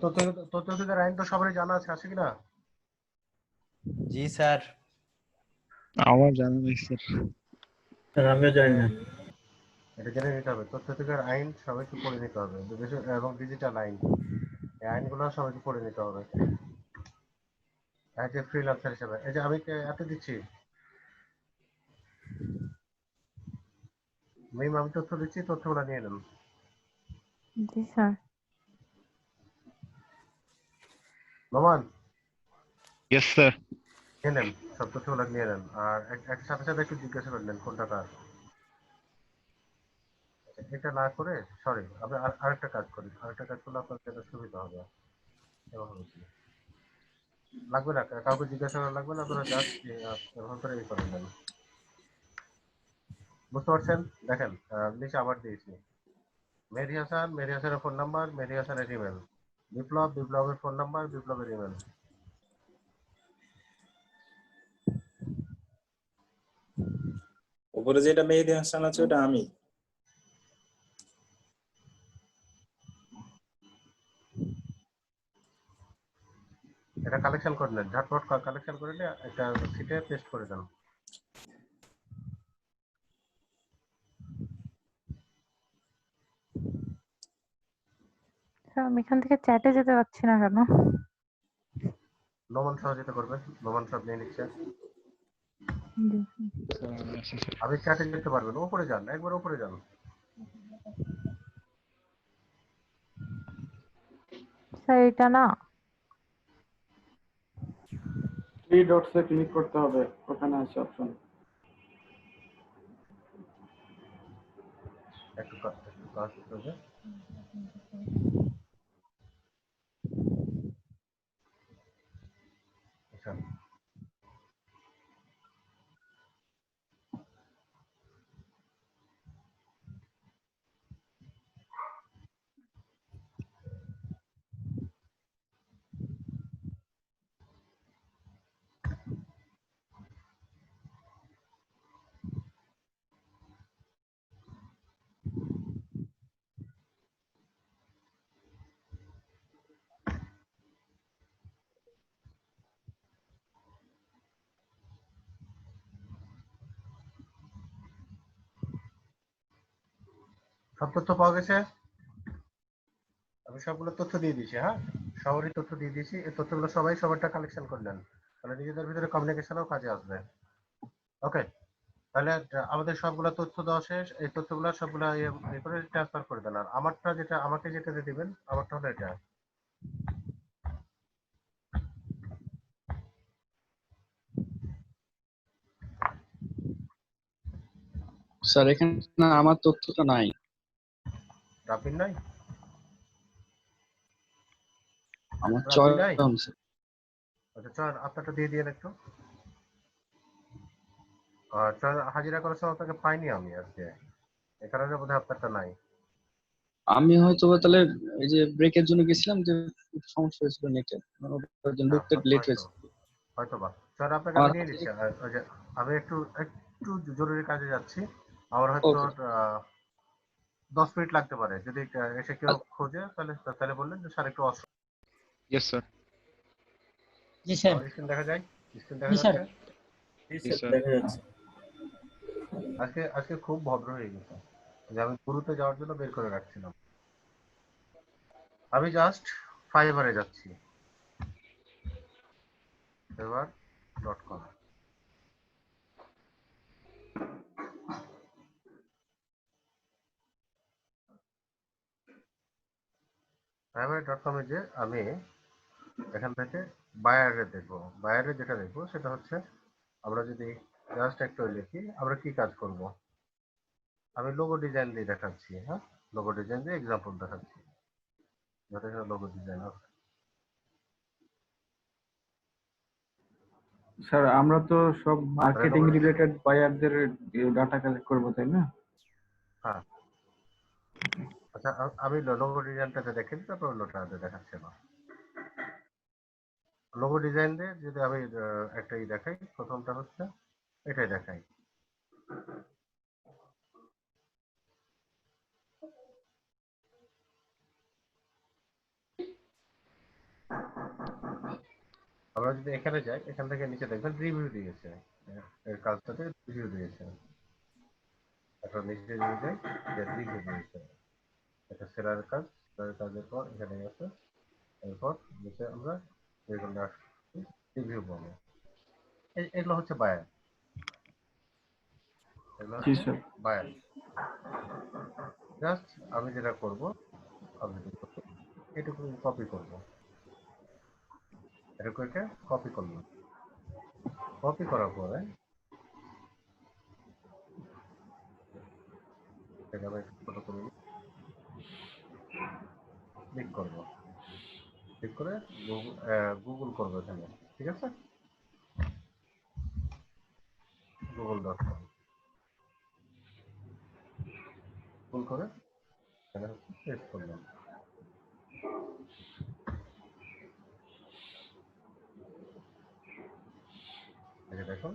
তথ্য অধিকার আইন তো সবারই জানা আছে কিনা? জি স্যার। আমার জানা নেই স্যার। স্যার আমিও জানি না। এটা জেনে নিতে হবে, তথ্য অধিকার আইন সবাইকে পড়ে নিতে হবে, এবং ডিজিটাল আইন, এই আইনগুলো সবাইকে পড়ে নিতে হবে। যে ফ্রিল্যান্সার হিসেবে এই যে আমি এত দিচ্ছি, মিম আমি তথ্য দিচ্ছি, তথ্যগুলো নিয়ে নেন। জি স্যার। Noman, yes sir. নিয়ে নেন, সব তথ্যগুলো নিয়ে নেন, আর এক সাথে সাথে একটু জিজ্ঞাসা করলেন কোনটা কার। এটা না করে সরি, আমি আরেকটা কাজ করি, আরেকটা কাজ করলে আপনার যেটা সুবিধা হবে। লাগবে না, কাউকে জিজ্ঞাসা করা লাগবে না, আপনারা জাস্ট এভাবে করে করে নেন। বুঝতে পারছেন? দেখেন, নিচে আবার দিয়েছি মেহেদী হাসানের ফোন নাম্বার, মেহেদী হাসানের ইমেল, বিপ্লবের ফোন নাম্বার, বিপ্লবের ইমেল। উপরে যেটা মেহেদি হাসান আছে ওটা আমি। এটা কালেকশন করে নেন, ঝটপট কালেকশন করে নিয়ে একটা সিটে পেস্ট করে দেন। স্যার আমি এখান থেকে চ্যাটে যেতে পারছি না কেন? নোমান সহযোগিতা করবেন, নোমান সব নিয়ে নিচ্ছে। জি। আপনি চ্যাটে যেতে পারবেন, উপরে যান, একবার উপরে যান। স্যার এটা না, 3 ডটসে ক্লিক করতে হবে, ওখানে আছে অপশন। একটু কাজ করবে। আচ্ছা, সব তথ্য পাওয়া গেছে? আমি সবগুলো তথ্য দিয়ে দিয়েছি, হ্যাঁ সবারই তথ্য দিয়ে দিয়েছি। এই তথ্যগুলো সবাই সবারটা কালেকশন করলেন, তাহলে নিজেদের ভিতরে কমিউনিকেশনও কাজে আসবে। ওকে, তাহলে আমাদের সবগুলো তথ্য দেওয়া শেষ। এই তথ্যগুলো সবগুলো ইয়ে করে ট্রান্সফার করে দেন। আর আমারটা যেটা আমাকে যেটা দিয়ে দিবেন, আমারটা হলো এটা। স্যার এখানে আমার তথ্যটা নাই। রাবিন নাই? আমার রাবিন নাই? চয়ন স্যার। আচ্ছা চয়ন, আপনারটা দিয়ে দিন একটু। চয়ন, হাজিরা করার সময় আপনাকে পাইনি আমি আজকে, এ কারণে বোধহয় আপনারটা নাই। আমি হয়তো তাহলে এই যে ব্রেকের জন্য গেছিলাম, যে সমস্যা হয়েছিল নেটে, ওটার জন্য ঢুকতে লেট হয়েছে। হয়তো বা চয়ন, আপনাকে আমি আমার নিয়ে নিচ্ছি। ওই যে আমি একটু একটু জরুরি কাজে যাচ্ছি, আমার হয়তো 10 মিনিট লাগতে পারে। যদি এসে কেউ খোঁজে তাহলে তাহলে বললেন যে স্যার একটু অসুবিধা। Yes sir. জি স্যার। আমার স্ক্রিন দেখা যায়? স্ক্রিন দেখা জি স্যার। যাচ্ছে? জি স্যার। দেখা যাচ্ছে। আজকে খুব ভদ্র হয়ে গেছে, যে আমি পুরোতে যাওয়ার জন্য বের করে রাখছিলাম। আমি জাস্ট ফাইবারে যাচ্ছি, fiverr.com। fiverr.com এ যে আমি এখান থেকে বায়ারে দেখবো, বায়ারে যেটা দেখবো সেটা হচ্ছে আমরা যদি জাস্ট একটা লিখি আমরা কি কাজ করব। আমি লোগো ডিজাইন দিয়ে দেখাচ্ছি, হ্যাঁ লোগো ডিজাইন দিয়ে এক্সাম্পল দেখাচ্ছি। যেটা লোগো ডিজাইন আছে। স্যার আমরা তো সব মার্কেটিং রিলেটেড বায়ারদের ডাটা কালেক্ট করবো, তাই না? হ্যাঁ, আচ্ছা আমি লোগো ডিজাইনটাতে দেখেন, তারপর অন্যটাতে দেখাচ্ছি না। লোগো ডিজাইন দিয়ে যদি আমি একটাই দেখাই, প্রথমটা হচ্ছে এটাই দেখাই। আমরা যদি এখানে যাই, এখান থেকে নিচে দেখবেন রিভিউ দিয়েছে, এর কাজটাতে রিভিউ দিয়েছে। একটা নিচে যদি যাই, রিভিউ দিয়েছে, এটা সেলারের কাজ। সেলারের কাজের পর এখানে আছে, এরপর নিচে আমরা যেগুলো রিভিউ পাবো। এগুলো হচ্ছে বায়ার, এগুলো হচ্ছে বায়ার। জাস্ট আমি যেটা করবো, আমি এটুকু কপি করবো, এটুকু এটা কপি করলাম। কপি করার পরে এখানে ছোটো করে ক্লিক করবো, ক্লিক করে গুগল করবো এখানে, ঠিক আছে? google.com গুগল করে এখানে পেস্ট করলাম। দেখুন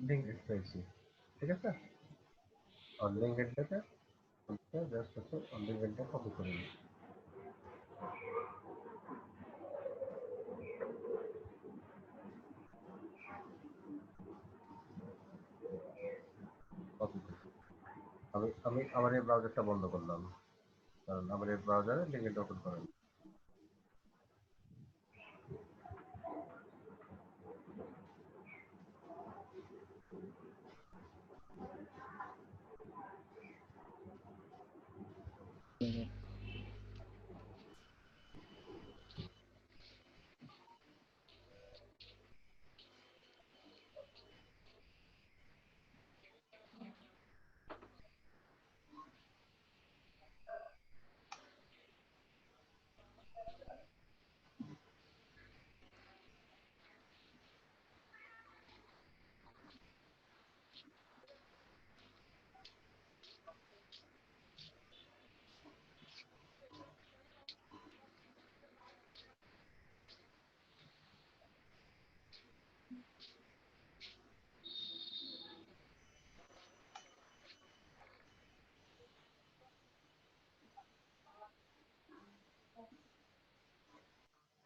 লিঙ্ক পেয়েছি, ঠিক আছে? আর লিঙ্কটাকে জাস্ট হচ্ছে লিঙ্কটা কপি করে নিই। আমি আমার এই ব্রাউজারটা বন্ধ করলাম, কারণ আমার এই ব্রাউজারে লিঙ্কটা ওপেন করেন।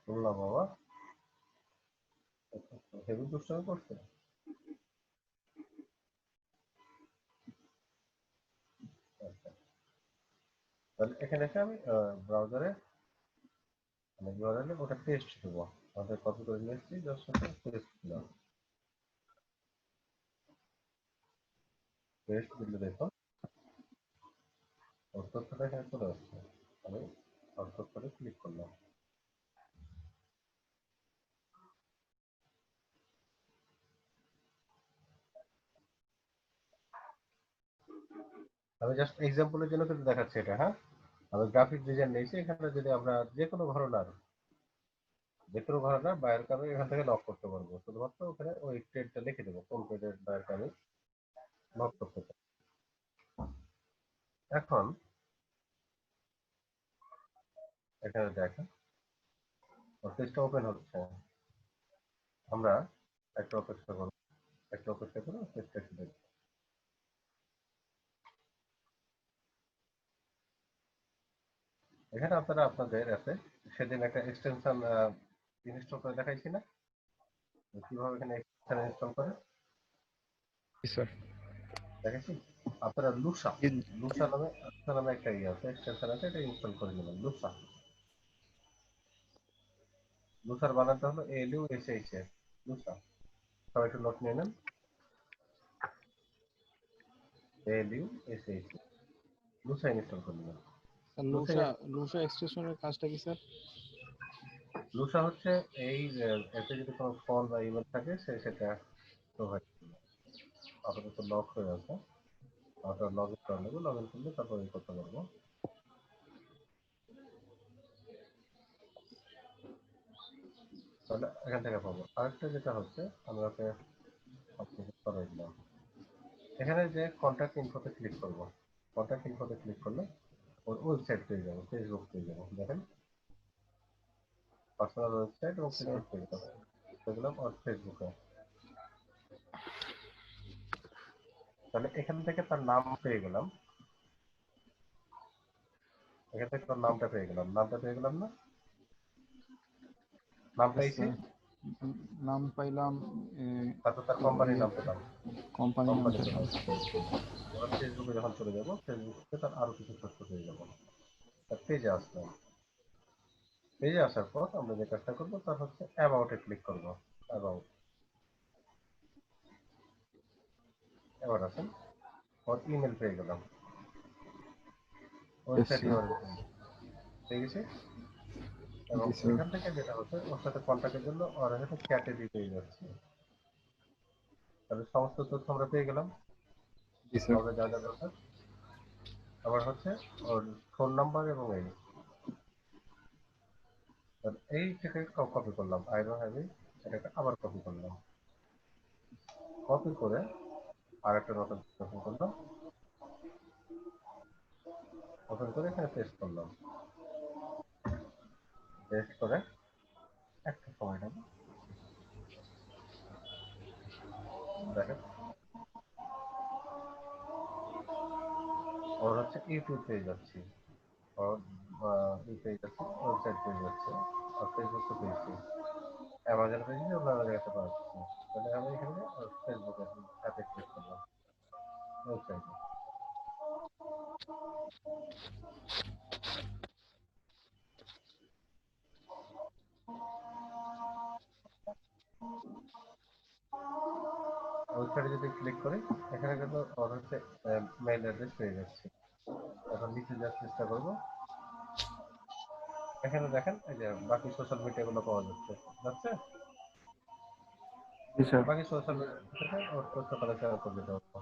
শুনলাম বাবা, হেভি দুষ্টামি করছে। আচ্ছা, তাহলে এখানে এসে আমি ব্রাউজারে মানে ইউআরএল ওটা পেস্ট দেবো, আমাদের কপি করে নিয়ে এসেছি, জাস্ট পেস্ট দিলাম। পেস্ট দিলে দেখো ওর তথ্যটা এখানে চলে আসছে। আমি ওর তথ্যটা ক্লিক করলাম। আমি জাস্ট এক্সাম্পলের জন্য কিন্তু দেখাচ্ছি এটা, হ্যাঁ? আমি গ্রাফিক ডিজাইন নিয়েছি, এখানে যদি আমরা যে কোনো ঘটনার বাইরের কারণে এখান থেকে লক করতে পারবো, শুধুমাত্র ওখানে ওই ট্রেডটা লিখে দেবো কোন ট্রেডের বাইরের আমি লক করতে চাই। এখন এখানে দেখেন পেজটা ওপেন হচ্ছে, আমরা একটা অপেক্ষা করবো, পেজটা একটু দেখবো। এখানে আপনারা আপনাদের আছে সেদিন একটা এক্সটেনশন ইনস্টল করে দেখাইছি না, কিভাবে এখানে এক্সটেনশন ইনস্টল করে স্যার দেখেছি। আপনারা লুসা নামে একটা আছে, এক্সটেনশন আছে, এটা ইনস্টল করে নেবেন। লুসার বানাতে হলো ALUSHA, লুসা। সবাই একটু নোট নিয়ে নেন, ALUSHA, লুসা ইনস্টল করে নেবেন। লুসা এক্সটেনশনের কাজটা কি স্যার? লুসা হচ্ছে এই এতে যদি কোনো ফোন বা ইমেল থাকে সেটা প্রোভাইড করবে। আপনাদের তো লক হয়ে আছে, আমরা লগ ইন করে নেবো, লগ ইন করলে তারপর এই করতে পারবো। তাহলে এখান থেকে পাবো। আরেকটা যেটা হচ্ছে আমরা করাই দিলাম, এখানে যে কন্ট্যাক্ট ইনফোতে ক্লিক করবো, কন্ট্যাক্ট ইনফোতে ক্লিক করলে ওর ওয়েবসাইট পেয়ে যাবো, ফেসবুক পেয়ে যাবো। দেখেন পার্সোনাল ওয়েবসাইট এবং ফেসবুক পেয়ে যাবো, সেগুলো ওর ফেসবুকে। তাহলে এখান থেকে তার নাম পেয়ে গেলাম, এখান থেকে তার নামটা পেয়ে গেলাম না? নাম পেয়েছি, নাম পাইলাম, তারপর তার কোম্পানির নাম পেলাম, কোম্পানি নাম পেলাম। এবার ফেসবুকে যখন চলে যাবো, ফেসবুকে তার আরো কিছু তথ্য পেয়ে যাবো। তার পেজে আসলাম, পেজে আসার পর আমরা যে কাজটা করবো তার হচ্ছে অ্যাবাউটে ক্লিক করবো। এবার আসেন, ওর ইমেল পেয়ে গেলাম, ওয়েবসাইট ইউআরএল পেয়ে গেছি। এবং এখান থেকে যেটা হচ্ছে ওর সাথে কন্ট্যাক্টের জন্য ওর এখানে ক্যাটাগরি পেয়ে যাচ্ছে। তাহলে সমস্ত তথ্য আমরা পেয়ে গেলাম, আমাদের যা যা দরকার। আবার হচ্ছে ওর ফোন নাম্বার এবং এই থেকে কপি করলাম, এটাকে আবার কপি করলাম, কপি করে আরেকটা নতুন ওপেন করলাম, ওপেন করে এখানে পেস্ট করলাম, পেস্ট করে একটা সময় নেব। দেখেন ওর হচ্ছে ইউটিউব পেজ যাচ্ছি, ওর এই পেজ যাচ্ছে, ওয়েবসাইট পেজ যাচ্ছে, আর ফেসবুক তো পেয়েছি, অ্যামাজন পেজে ওগুলো আলাদা জায়গাতে পাচ্ছি। তাহলে আমি এখানে ফেসবুকে অ্যাপে ক্লিক করলাম, ওয়েবসাইটে। ওয়েবসাইটে যদি ক্লিক করি এখানে কিন্তু ওর হচ্ছে মেইল অ্যাড্রেস পেয়ে যাচ্ছে। এখন নিচে যাওয়ার চেষ্টা করবো, এখানে দেখেন এই যে বাকি সোশ্যাল মিডিয়াগুলো পাওয়া যাচ্ছে, যাচ্ছে জি স্যার। বাকি সোশ্যাল মিডিয়া থেকে ওর তথ্য করে শেয়ার করে দিতে পারবো।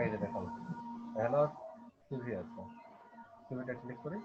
এই যে দেখুন এখানে টিভি আছে, টিভিটা ক্লিক করি,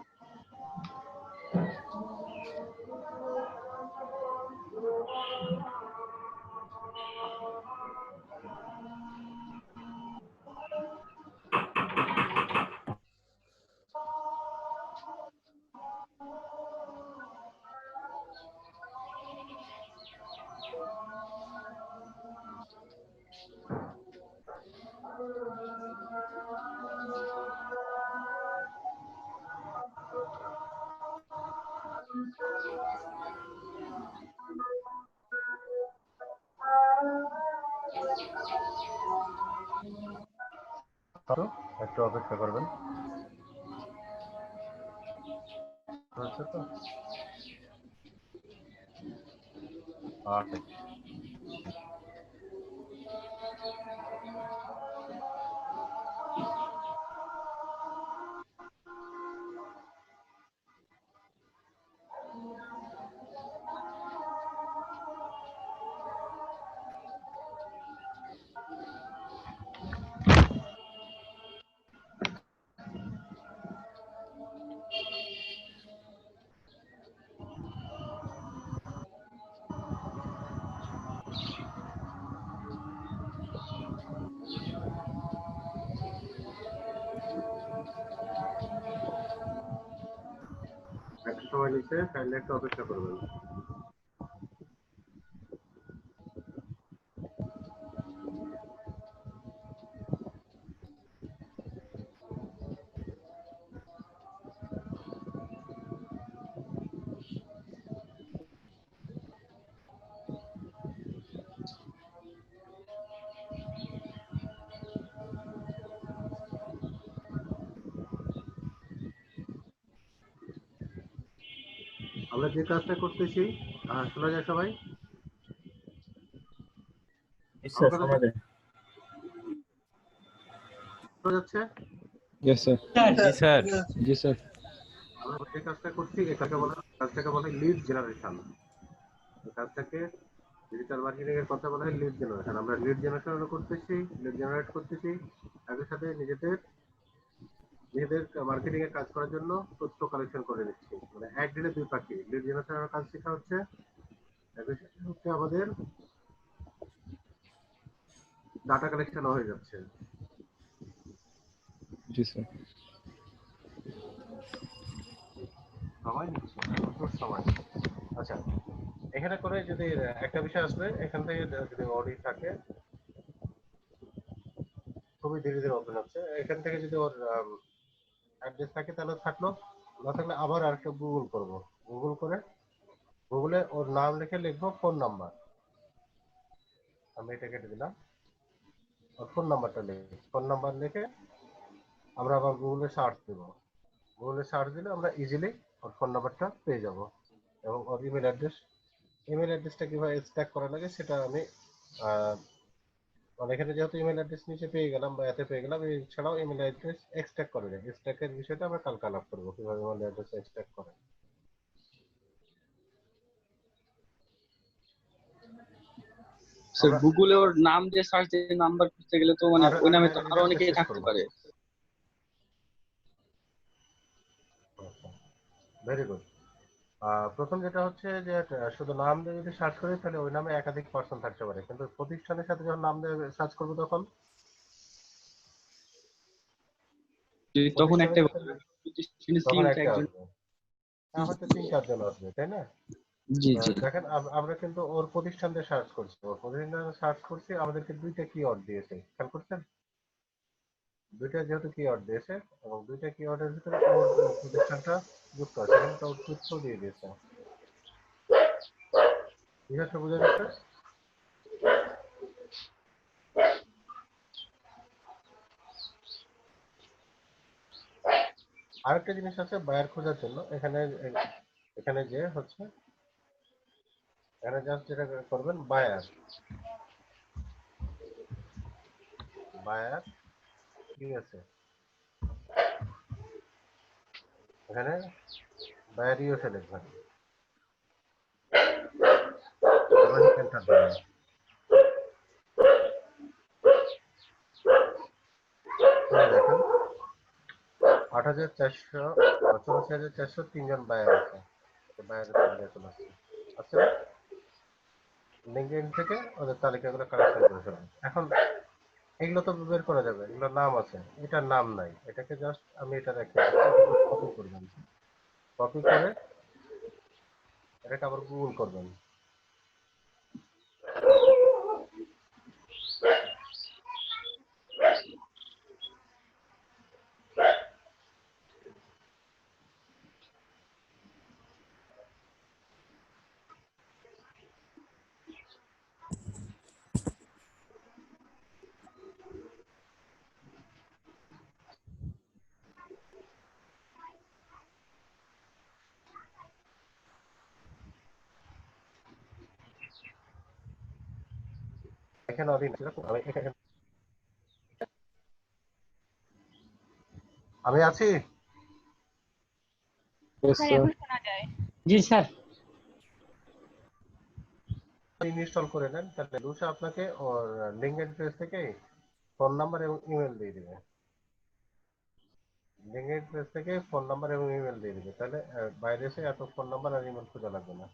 একটু অপেক্ষা করবেন, হচ্ছে তো আচ্ছা। একটু সময় নিচ্ছে, কাইন্ডলি একটু অপেক্ষা করবেন। আমরা যে কাজটা করতেছি শোনা যায় সবাই? স্যার শোনা যায়। শোনা যাচ্ছে? Yes sir. জি স্যার। জি স্যার। আমরা যে কাজটা করছি এই কাজটাকে বলা হয় লিড জেনারেশন। এই কাজটাকে ডিজিটাল মার্কেটিং এর কথা বলা হয় লিড জেনারেশন। আমরা লিড জেনারেশন করতেছি, লিড জেনারেট করতেছি, একই সাথে নিজেদের মার্কেটিং এর কাজ করার জন্য তথ্য কালেকশন করে নিচ্ছি। মানে একদিনে দুই পাখি, লিড জেনারেশনের কাজ শেখা হচ্ছে, একই সাথে হচ্ছে আমাদের ডাটা কালেকশন হয়ে যাচ্ছে। জি স্যার। সময় নিচ্ছে, প্রচুর সময়। আচ্ছা, এখানে করে যদি একটা বিষয় আসবে, এখান থেকে যদি অডি থাকে খুবই ধীরে ধীরে ওপেন হচ্ছে। এখান থেকে যদি ওর অ্যাড্রেস থাকে তাহলে থাকলো, না থাকলে আবার আরেকটা গুগল করব। গুগল করে গুগলে ওর নাম লিখে লিখবো ফোন নাম্বার, আমি এটা কেটে দিলাম। ওর ফোন নাম্বারটা লিখে, ফোন নাম্বার লিখে আমরা আবার গুগলে সার্চ দেবো। গুগলে সার্চ দিলে আমরা ইজিলি ওর ফোন নাম্বারটা পেয়ে যাব, এবং ওর ইমেল অ্যাড্রেসটা কিভাবে স্ট্যাক করা লাগে সেটা আমি মানে এখানে যেহেতু ইমেল অ্যাড্রেস নিচে পেয়ে গেলাম বা এতে পেয়ে গেলাম, এছাড়াও ইমেল অ্যাড্রেস এক্সট্রাক্ট করে যায়। এক্সট্রাক্টের বিষয়টা আমরা কালকে আলাপ করবো, কিভাবে ইমেল অ্যাড্রেস এক্সট্রাক্ট করে। স্যার গুগলে ওর নাম দিয়ে সার্চ দিয়ে নাম্বার খুঁজতে গেলে তো মানে ওই নামে তো আরো অনেকেই থাকতে পারে। Very good. প্রথম যেটা হচ্ছে যে শুধু নাম দিয়ে যদি সার্চ করি তাহলে ওই নামে একাধিক পার্সন থাকতে পারে, কিন্তু প্রতিষ্ঠানের সাথে যখন নাম দিয়ে সার্চ করবো তখন তখন একটা তখন একটা আসবে, হয়তো 3-4 জন আসবে, তাই না? জি জি দেখেন আমরা কিন্তু ওর প্রতিষ্ঠান দিয়ে সার্চ করছি, ওর প্রতিষ্ঠান সার্চ করছি, আমাদেরকে দুইটা কিওয়ার্ড দিয়েছে, খেয়াল করছেন? দুইটা যেহেতু কিওয়ার্ড দিয়েছে এবং দুইটা কিওয়ার্ডের ভিতরে ওর প্রতিষ্ঠানটা যুক্ত আছে, সেখানে তো ওর তথ্য দিয়ে দিয়েছে। ঠিক আছে, বুঝে গেছে? আরেকটা জিনিস আছে বায়ার খোঁজার জন্য, এখানে যে হচ্ছে এখানে জাস্ট যেটা করবেন বায়ার ইউএসএ, এখানে বায়ার ইউএসএ লিখবেন, এবার এন্টার দেবেন। দেখেন ৮৪৮৪ জন বায়ার আছে, বায়ারের তালিকা চলে আসছে। আচ্ছা, লিঙ্কডইন থেকে ওদের তালিকাগুলো কালেকশন করে ফেলুন। এখন এগুলো তো বের করা যাবে, এগুলো নাম আছে, এটার নাম নাই, এটাকে জাস্ট আমি এটা রেখে কপি করবেন, কপি করে এটাকে আবার গুগল করবেন। এখানে আমি আছি। স্যার এখন শোনা যায়। জি স্যার। ইনস্টল করে নেন, তাহলে লুসা আপনাকে ওর লিঙ্কডইন পেজ থেকে ফোন নাম্বার এবং ইমেল দিয়ে দিবে। লিঙ্কডইন পেজ থেকে ফোন নাম্বার এবং ইমেল দিয়ে দিবে, তাহলে বাইরে এসে এত ফোন নাম্বার আর ইমেল খোঁজা লাগবে না।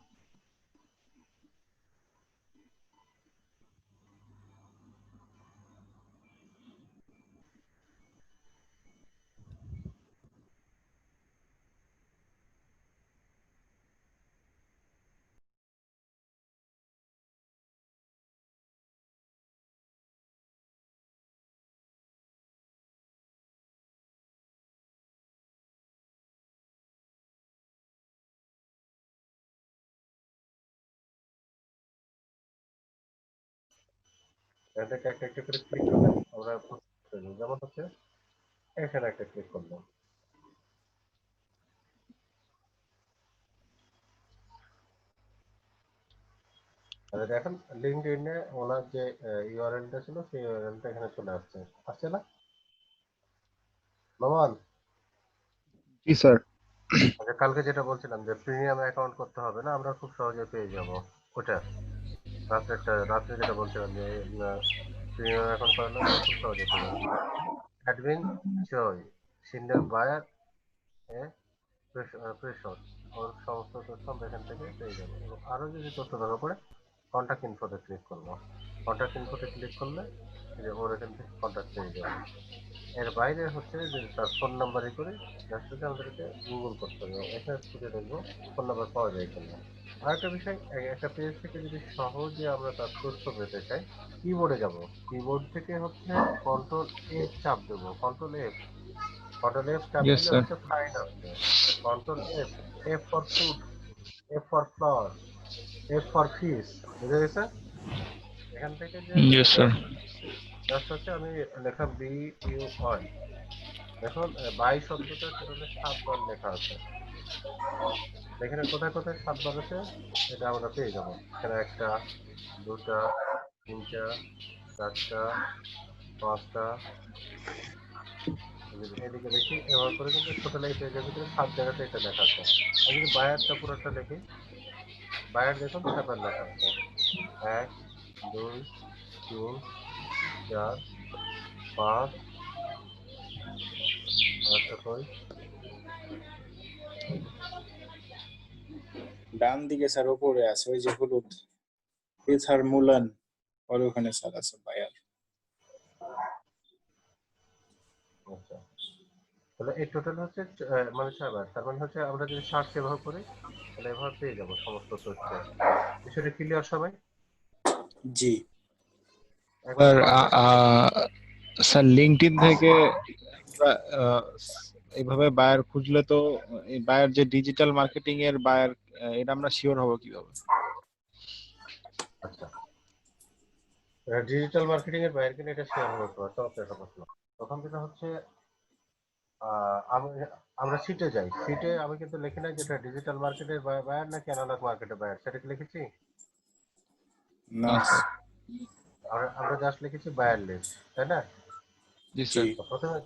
এখান থেকে একটা একটা করে ক্লিক করলে আমরা যেমন হচ্ছে এখানে একটা ক্লিক করলাম, তাহলে দেখেন লিঙ্কডইনে ওনার যে ইউআরএলটা ছিল সেই ইউআরএলটা এখানে চলে আসছে না নোমান? জি স্যার। আচ্ছা, কালকে যেটা বলছিলাম যে প্রিমিয়াম অ্যাকাউন্ট করতে হবে না, আমরা খুব সহজে পেয়ে যাব ওটা। রাত্রে যেটা বলছিলাম যে প্রিমিয়াম অ্যাকাউন্ট করালে আমরা খুব সহজে পেয়ে যাব। অ্যাডমিন জয় সিনিয়র বায়ার প্রেশর, ওর সমস্ত তথ্য আমরা এখান থেকে পেয়ে যাবো। এবং আরো যদি তথ্য দরকার পড়ে কন্ট্যাক্ট ইনফোতে ক্লিক করবো, কন্ট্যাক্ট ইনফোতে ক্লিক করলে যে ওর এখান থেকে কন্ট্যাক্ট পেয়ে যাবো। এর বাইরে হচ্ছে যে তার ফোন নাম্বারই করে জাস্ট হচ্ছে আমাদেরকে গুগল করতে হবে, এখানে খুঁজে দেখবো ফোন নাম্বার পাওয়া যায় কিনা। আরেকটা বিষয়, একটা পেজ থেকে যদি সহজে আমরা তার তথ্য পেতে চাই, কিবোর্ডে যাব, কিবোর্ড থেকে হচ্ছে কন্ট্রোল এফ চাপ দেবো, কন্ট্রোল এফ চাপ ইয়েস দিলে স্যার। হচ্ছে ফাইন্ড আসবে, control F, F for food, F for flower, F for fish, বুঝে গেছে? এখান থেকে যে ইয়েস স্যার। জাস্ট হচ্ছে আমি লেখা বি ইউ ওয়াই, দেখুন বাই শব্দটা টোটালি 7 বার লেখা আছে, এখানে কোথায় কোথায় 7 বার আছে এটা আমরা পেয়ে যাবো। এখানে 1টা 2টা 3টা 4টা 5টা, এদিকে দেখি, এভাবে করে কিন্তু টোটাল এই পেজের ভিতরে 7 জায়গাতে এটা লেখা আছে। আমি যদি বায়ারটা পুরোটা লিখি, বায়ার দেখুন 7 লেখা আছে, 1 2 3 4 5, আরেকটা কই, ডান দিকে স্যার উপরে আছে ওই যে হলুদ পিথার মুলান, ওর ওখানে স্যার আছে বায়ার। আচ্ছা, তাহলে এই টোটাল হচ্ছে মানে 6 বার। তার মানে হচ্ছে আমরা যদি সার্চ এভাবে করি তাহলে এভাবে পেয়ে যাবো সমস্ত তথ্য। বিষয়টা ক্লিয়ার সবাই? জি একবার স্যার লিঙ্কডইন থেকে আমরা, এইভাবে বায়ার খুঁজলে তো এই বায়ার যে ডিজিটাল মার্কেটিং এর বায়ার, এটা আমরা শিওর হব কিভাবে? আচ্ছা, ডিজিটাল মার্কেটিং এর বাইরে কিনা এটা শেয়ার হবে তো চমৎকার একটা প্রশ্ন। প্রথম যেটা হচ্ছে আমরা সিটে যাই, সিটে আমি কিন্তু লিখি না যেটা ডিজিটাল মার্কেটের বায়ার নাকি অ্যানালগ মার্কেটের বায়ার, সেটা কি লিখেছি? না স্যার। আমরা জাস্ট লিখেছি বায়ার লিস্ট, তাই না? জি স্যার।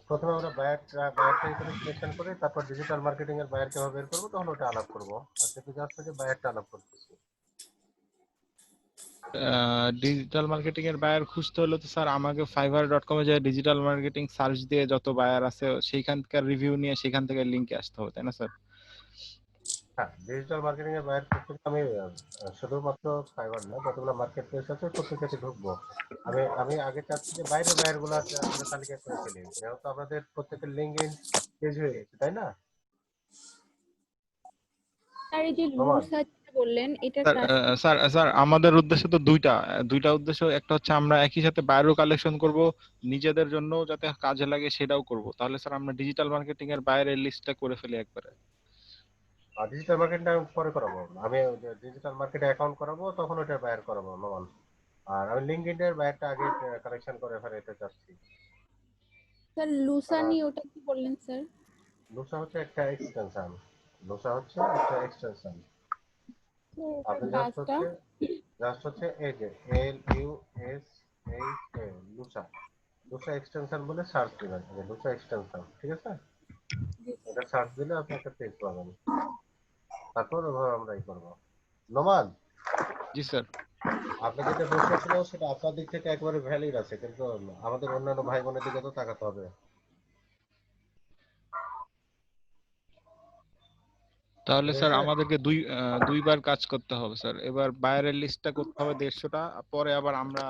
প্রথমে আমরা বায়ারটা এখানে সিলেকশন করে তারপর ডিজিটাল মার্কেটিং এর বায়ার কিভাবে বের করবো তখন ওটা আলাপ করবো। আর কিন্তু জাস্ট হচ্ছে বায়ারটা আলাপ করতেছি। ডিজিটাল মার্কেটিং এর বায়ার খুঁজতে হলে তো স্যার আমাকে fiverr.com এ যে ডিজিটাল মার্কেটিং সার্চ দিয়ে যত বায়ার আছে সেইখানকার রিভিউ নিয়ে সেখান থেকে লিংকে আসতে হবে, তাই না স্যার? হ্যাঁ, ডিজিটাল মার্কেটিং এর বায়ার করতে আমি শুধুমাত্র ফাইবার না, যতগুলো মার্কেট প্লেস আছে প্রত্যেকটাতে ঢুকবো। আমি আগে চাচ্ছি যে বাইরের বায়ার গুলো আমরা তালিকা করে ফেলি, যেহেতু আমাদের প্রত্যেকের লিঙ্কডইন পেজ হয়ে গেছে, তাই না? আর এই যে লুসা যেটা বললেন এটা স্যার স্যার আমাদের উদ্দেশ্য তো দুইটা উদ্দেশ্য। একটা হচ্ছে আমরা একই সাথে বায়ারও কালেকশন করব, নিজেদের জন্য যাতে কাজে লাগে সেটাও করব। তাহলে স্যার আমরা ডিজিটাল মার্কেটিং এর বায়ারের লিস্টটা করে ফেলি একবারে। আর ডিজিটাল মার্কেটিংটা আমি পরে করাবো, আমি ডিজিটাল মার্কেটে অ্যাকাউন্ট করাবো তখন ওটা বায়ার করাবো নরমাল। আর আমি লিঙ্কডইন এর বায়ারটা আগে কালেকশন করে ফেলতে চাচ্ছি। স্যার লুসানি ওটা কি বললেন স্যার? লুসা হচ্ছে একটা এক্সটেনশন, আপনি জাস্ট হচ্ছে এই যে LUSA লুসা এক্সটেনশন বলে সার্চ দিবেন, লুসা এক্সটেনশন, ঠিক আছে? এটা সার্চ দিলে আপনি একটা পেজ পাবেন, তারপর ওভাবে আমরা করবো। নোমান। জি স্যার। আপনি যেটা প্রশ্ন ছিল সেটা আপনার দিক থেকে একবারে ভ্যালিড আছে, কিন্তু আমাদের অন্যান্য ভাই বোনের দিকে তো তাকাতে হবে। তাহলে স্যার আমাদেরকে দুইবার কাজ করতে হবে স্যার। এবার বায়ারের লিস্টটা করতে হবে 150টা, পরে আবার আমরা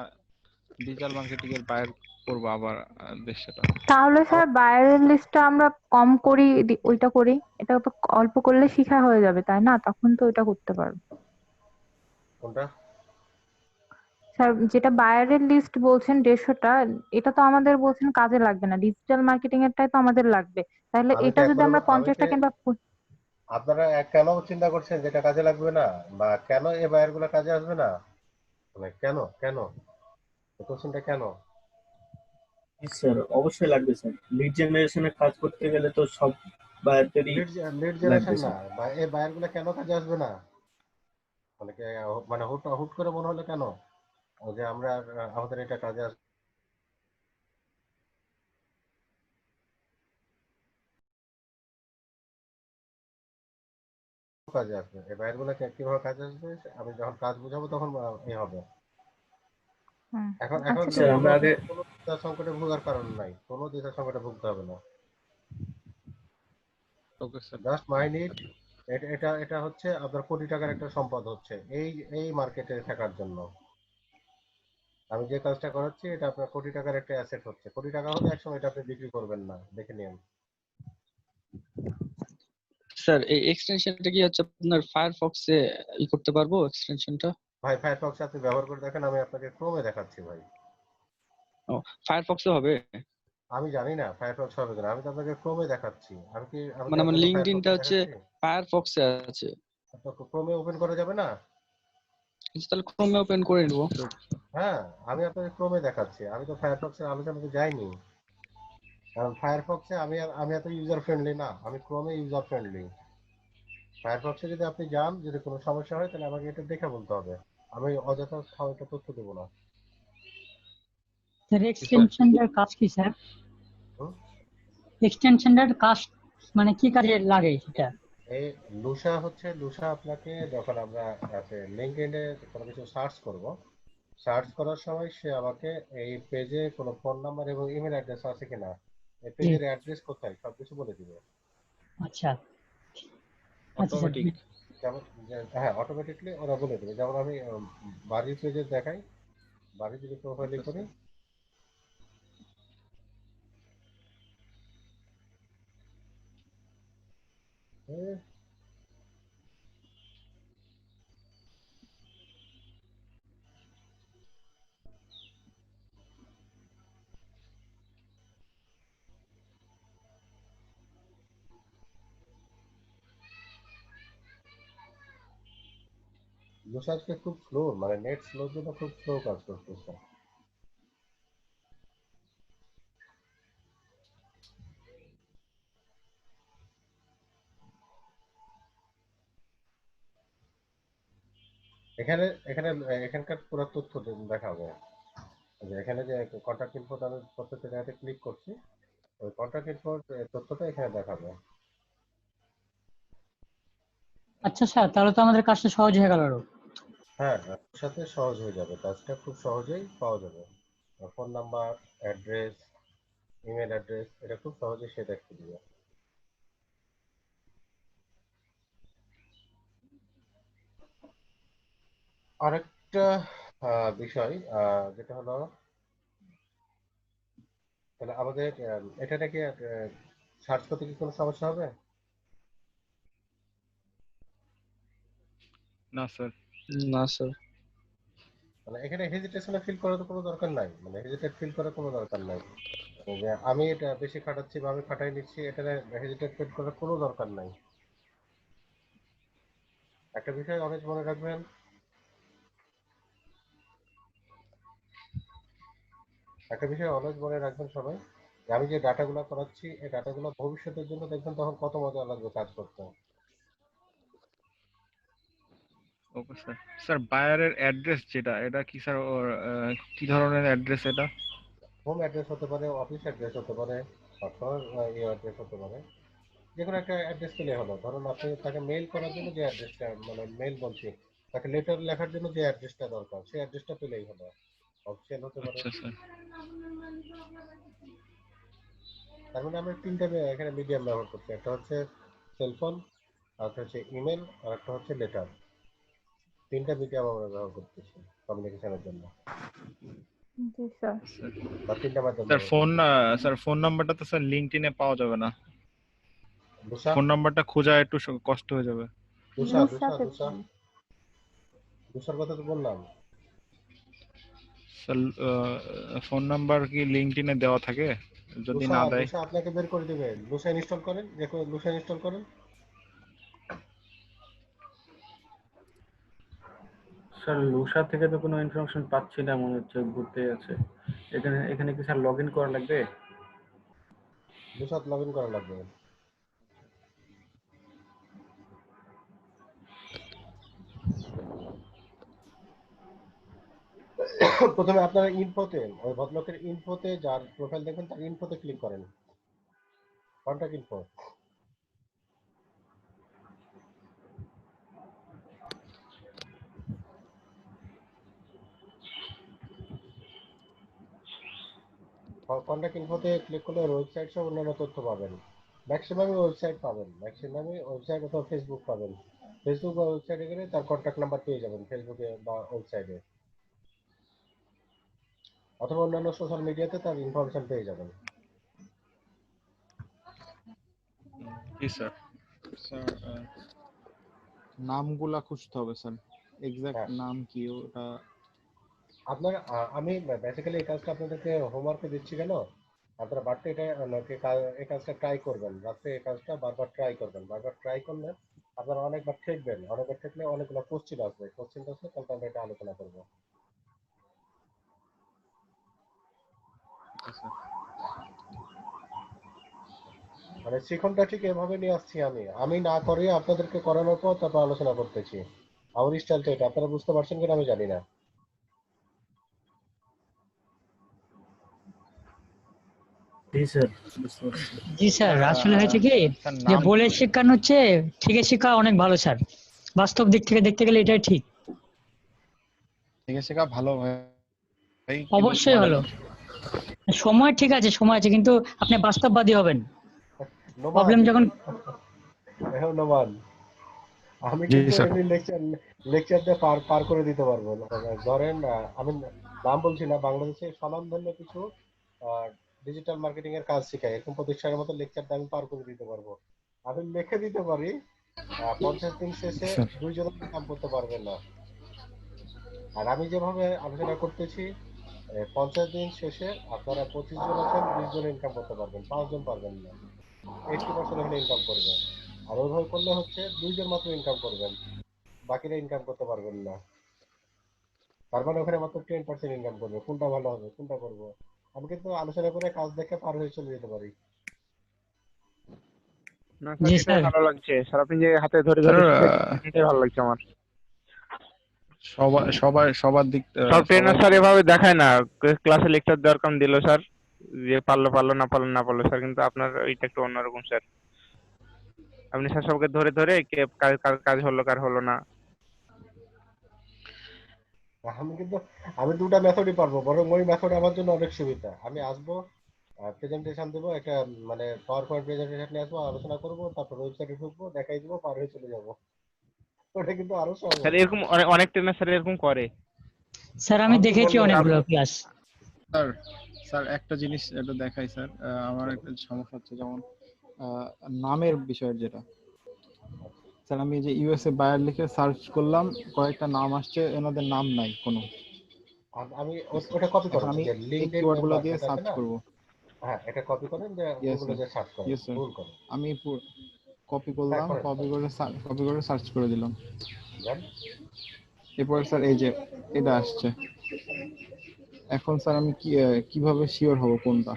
ডিজিটাল মার্কেটিং এর বায়ার করব আবার 150টা। তাহলে স্যার বায়ারের লিস্টটা আমরা কম করি, ওইটা করি। এটা তো অল্প করলে শিখা হয়ে যাবে, তাই না? তখন তো ওইটা করতে পারবো। কোনটা স্যার যেটা বায়ারের লিস্ট বলছেন 150টা, এটা তো আমাদের বলছেন কাজে লাগবে না, ডিজিটাল মার্কেটিং এরটাই তো আমাদের লাগবে। তাহলে এটা যদি আমরা 50টা কিংবা আপনারা কেন চিন্তা করছেন যেটা কাজে লাগবে না, বা কেন এই বায়ার গুলো কাজে আসবে না, মানে কেন কোশ্চেনটা কেন? স্যার অবশ্যই লাগবে স্যার, লিড জেনারেশনের কাজ করতে গেলে তো সব বায়ারদেরই লিড জেনারেশন না, এই বায়ার গুলো কেন কাজে আসবে না, মানে হুট করে মনে হলো কেন যে আমরা আমাদের এটা কাজে আসবে? কাজে আসবে এই বায়ার গুলো কিভাবে কাজে আসবে আমি যখন কাজ বুঝাবো তখন এ হবে। এখন আমরা আগে কোনো দ্বিধা সংকটে ভোগার কারণ নাই, কোনো দ্বিধা সংকটে ভুগতে হবে না। Okay sir. Just mind it, এটা হচ্ছে আপনার কোটি টাকার একটা সম্পদ হচ্ছে এই মার্কেটে থাকার জন্য। আমি যে কাজটা করাচ্ছি এটা আপনার কোটি টাকার একটা অ্যাসেট হচ্ছে, কোটি টাকা হলে একসময় এটা আপনি বিক্রি করবেন না, দেখে নিন। স্যার এই এক্সটেনশনটা কি হচ্ছে আপনার ফায়ারফক্সে করতে পারবো এক্সটেনশনটা? ভাই ফায়ারফক্স আপনি ব্যবহার করে দেখেন, আমি আপনাকে ক্রোমে দেখাচ্ছি ভাই। ও ফায়ারফক্সে হবে? আমি জানি না ফায়ারফক্স হবে কিনা, আমি তো আপনাকে ক্রোমে দেখাচ্ছি। মানে আমার লিংকডইনটা হচ্ছে ফায়ারফক্সে আছে। ক্রোমে ওপেন করা যাবে না? তাহলে ক্রোমে ওপেন করে নিব। হ্যাঁ, আমি আপনাকে ক্রোমে দেখাচ্ছি, আমি তো ফায়ারফক্সের আলোচনাতে যাইনি, কারণ ফায়ারফক্সে আমি এত ইউজার ফ্রেন্ডলি না, আমি ক্রোমে ইউজার ফ্রেন্ডলি। ফায়ারফক্সে যদি আপনি যান, যদি কোনো সমস্যা হয় তাহলে আমাকে এটা দেখে বলতে হবে, আমি অযথা একটা তথ্য দেবো না। স্যার এক্সটেনশনটার কাজ কি স্যার? এক্সটেনশনটার কাজ মানে কি কাজে লাগে সেটা? এই লুসা আপনাকে যখন আমরা লিংকডইনে কোনো কিছু সার্চ করার সময় সে আমাকে এই পেজে কোনো ফোন নাম্বার এবং ইমেল অ্যাড্রেস আছে কিনা, এই পেজের অ্যাড্রেস কোথায় সবকিছু বলে দিবে। আচ্ছা অটোমেটিক, যেমন হ্যাঁ অটোমেটিকলি ওরা বলে দেবে। যেমন আমি বাড়ির পেজে দেখাই, বাড়ি যদি প্রোফাইলে করি, আজকে খুব স্লো, মানে নেট স্লোর জন্য খুব স্লো কাজ করতেছে। এখানে এখানে এখানকার পুরো তথ্য দেখাবো। যে এখানে যে কন্টাক্ট ইনফো আমি প্রত্যেকটা জায়গাতে ক্লিক করছি, ওই কন্টাক্ট ইনফোর তথ্যটা এখানে দেখাবো। আচ্ছা স্যার, তাহলে তো আমাদের কাজটা সহজ হয়ে গেল আরো। হ্যাঁ, ওর সাথে সহজ হয়ে যাবে, কাজটা খুব সহজেই পাওয়া যাবে। Phone number, address, email address, এটা খুব সহজেই সে দেখতে দিবে। আরেকটা বিষয় যেটা হলো, তাহলে আমাদের এটা নাকি সার্চ করতে কি কোনো সমস্যা হবে? না স্যার। না স্যার। মানে এখানে হেজিটেশনে ফিল করার তো কোনো দরকার নাই, মানে হেজিটেট ফিল করার কোনো দরকার নাই যে আমি এটা বেশি খাটাচ্ছি বা আমি খাটাই নিচ্ছি, এটা হেজিটেট ফিল করার কোনো দরকার নাই। একটা বিষয় অনেক মনে রাখবেন, সবাই, যে আমি যে ডাটাগুলো করাচ্ছি এই ডাটাগুলো ভবিষ্যতের জন্য দেখবেন তখন কত মজা লাগবে কাজ করতে। Okay sir. স্যার বায়ারের অ্যাড্রেস যেটা, এটা কি স্যার ওর কি ধরনের অ্যাড্রেস এটা? হোম অ্যাড্রেস হতে পারে, অফিস অ্যাড্রেস হতে পারে, পার্সোনাল অ্যাড্রেস হতে পারে, যে কোনো একটা অ্যাড্রেস পেলে হলো। ধরুন আপনি তাকে মেইল করার জন্য যে অ্যাড্রেসটা, মানে মেইল বলছি, তাকে লেটার লেখার জন্য যে অ্যাড্রেসটা দরকার সেই অ্যাড্রেসটা পেলেই হলো। অফিসিয়াল হতে পারে। আচ্ছা স্যার। তার মানে আমরা তিনটা এখানে মিডিয়াম ব্যবহার করছি, একটা হচ্ছে সেলফোন, আরেকটা হচ্ছে ইমেল, আর একটা হচ্ছে লেটার। তিনটা মিডিয়াম আমরা ব্যবহার করতেছি কমিউনিকেশনের জন্য। জি স্যার। বা তিনটা মাধ্যম স্যার ব্যবহার করতেছি। স্যার ফোন নাম্বারটা তো স্যার লিঙ্কডইনে পাওয়া যাবে না। দুসা ফোন নাম্বারটা খোঁজা একটু কষ্ট হয়ে যাবে। দুসার কথা তো বললাম। স্যার ফোন নাম্বার কি লিঙ্কডইনে দেওয়া থাকে? যদি না দেয়, দুসা আপনাকে বের করে দিবে। দুসা ইনস্টল করেন, দুসা ইনস্টল করেন। স্যার লুসা থেকে তো কোনো ইনফরমেশন পাচ্ছি না, মনে হচ্ছে ঘুরতে আছে। এখানে এখানে কি স্যার লগ ইন করা লাগবে? দুসাত লগ ইন করা লাগবে। প্রথমে আপনারা ইনফোতে, ওই ভদ্রলোকের ইনফোতে যার প্রোফাইল দেখবেন তার ইনফোতে ক্লিক করেন, কন্টাক্ট ইনফো। কন্টাক্ট ইনফোতে ক্লিক করলে ওয়েবসাইট সহ অন্যান্য তথ্য পাবেন। ম্যাক্সিমামই ওয়েবসাইট পাবেন, ম্যাক্সিমামই ওয়েবসাইট অথবা ফেসবুক পাবেন। ফেসবুক বা ওয়েবসাইটে গেলে তার কন্টাক্ট নাম্বার পেয়ে যাবেন ফেসবুকে বা ওয়েবসাইটে, অথবা অন্যান্য সোশ্যাল মিডিয়াতে তার ইনফরমেশন পেয়ে যাবেন। জি স্যার। স্যার নামগুলা খুঁজতে হবে স্যার, এক্সাক্ট নাম কি ওটা। আপনার আমি বেসিক্যালি এই কাজটা আপনাদেরকে হোমওয়ার্কে দিচ্ছি কেন, আপনারা বাড়তে এটা এই কাজটা ট্রাই করবেন, রাত্রে এই কাজটা বারবার ট্রাই করবেন। বারবার ট্রাই করলে আপনারা অনেকবার ঠেকবেন, অনেকবার ঠেকলে অনেকগুলো কোশ্চিন আসবে, কোশ্চিন আসলে তাহলে আমরা এটা আলোচনা করবো। মানে শিখনটা ঠিক এভাবে নিয়ে আসছি আমি না করে আপনাদেরকে করানোর পর তারপর আলোচনা করতেছি। আমার স্টাইলটা এটা, আপনারা বুঝতে পারছেন কিনা আমি জানি না। জি স্যার, আসলে হয়েছে কি যে বলে শেখানো হচ্ছে, থেকে শেখা অনেক ভালো স্যার। বাস্তব দিক থেকে দেখতে গেলে এটাই ঠিক। থেকে শেখা ভালো ভাই, অবশ্যই ভালো। সময় ঠিক আছে, সময় আছে, কিন্তু আপনি বাস্তববাদী হবেন। প্রবলেম যখন নোমান, আমি কিন্তু এমনি লেকচার দিয়ে পার করে দিতে পারবো। ধরেন আমি নাম বলছি না, বাংলাদেশে স্বনামধন্য কিছু ডিজিটাল মার্কেটিং এর কাজ শেখাই, এরকম প্রতিষ্ঠানের মতো লেকচার দিয়ে আমি পার করে দিতে পারবো। আমি লিখে দিতে পারি 50 দিন শেষে স্যার 2 জন ইনকাম করতে পারবেন না। আর আমি যেভাবে আলোচনা করতেছি 50 দিন শেষে আপনারা 25 জন আছেন, 20 জন ইনকাম করতে পারবেন, 5 জন পারবেন না, 80% হলে ইনকাম করবে। আর ওইভাবে করলে হচ্ছে 2 জন মাত্র ইনকাম করবেন, বাকিরা ইনকাম করতে পারবেন না। তার মানে ওখানে মাত্র 10% ইনকাম করবে। কোনটা ভালো হবে, কোনটা করবো? আমি কিন্তু আলোচনা করে কাজ দেখে পার হয়ে চলে যেতে পারি। না স্যার, জি এটাই স্যার। ভালো লাগছে স্যার, আপনি যে হাতে ধরে স্যার ধরে শিখাচ্ছেন এটাই ভালো লাগছে আমার। সবার দিক সব ট্রেনার সবাই স্যার এভাবে দেখায় না, ক্লাসে লেকচার দেওয়ার কাম দিল স্যার, যে পারলো পারলো না পারলো না পারলো স্যার, কিন্তু আপনার এটা একটু অন্যরকম স্যার। আপনি স্যার সবকে ধরে ধরে কে কার কার কাজ হলো কার হলো না। আমি কিন্তু আমি দুটা মেথডই পারবো, বরং ওই মেথড আমার জন্য অনেক সুবিধা। আমি আসবো, প্রেজেন্টেশন দেবো, একটা মানে পাওয়ার পয়েন্ট প্রেজেন্টেশন নিয়ে আসবো, আলোচনা করবো, তারপর ওয়েবসাইটে ঢুকবো, দেখাই দিবো, পার হয়ে চলে যাবো। ওটা কিন্তু আরো স্যার সহজ। এরকম অনেক ট্রেনার স্যার এরকম করে। স্যার আমি আমি তো দেখেছি বললাম অনেকগুলো ক্লাস। স্যার স্যার একটা জিনিস এটা দেখাই স্যার, আমার একটা সমস্যা হচ্ছে, যেমন নামের বিষয় যেটা স্যার, আমি যে ইউএসএ বায়ার লিখে সার্চ করলাম, কয়েকটা নাম আসছে, এনাদের নাম নাই কোনো। আমি ওটা কপি এখন করেন, আমি যে এই লিঙ্কডইন কিওয়ার্ড গুলো মেম্বার দিয়ে যেটা আছে সার্চ না, করব। হ্যাঁ এটা কপি করেন, যে ইয়েস গুগলে স্যার, যে সার্চ করেন, ইয়েস স্যার, গুগল করেন। আমি কপি হ্যাঁ করলাম, করেন, কপি করে সার্চ করে দিলাম। দেন। এরপর স্যার এই যে এটা আসছে। এখন স্যার আমি কিভাবে শিওর হব কোনটা?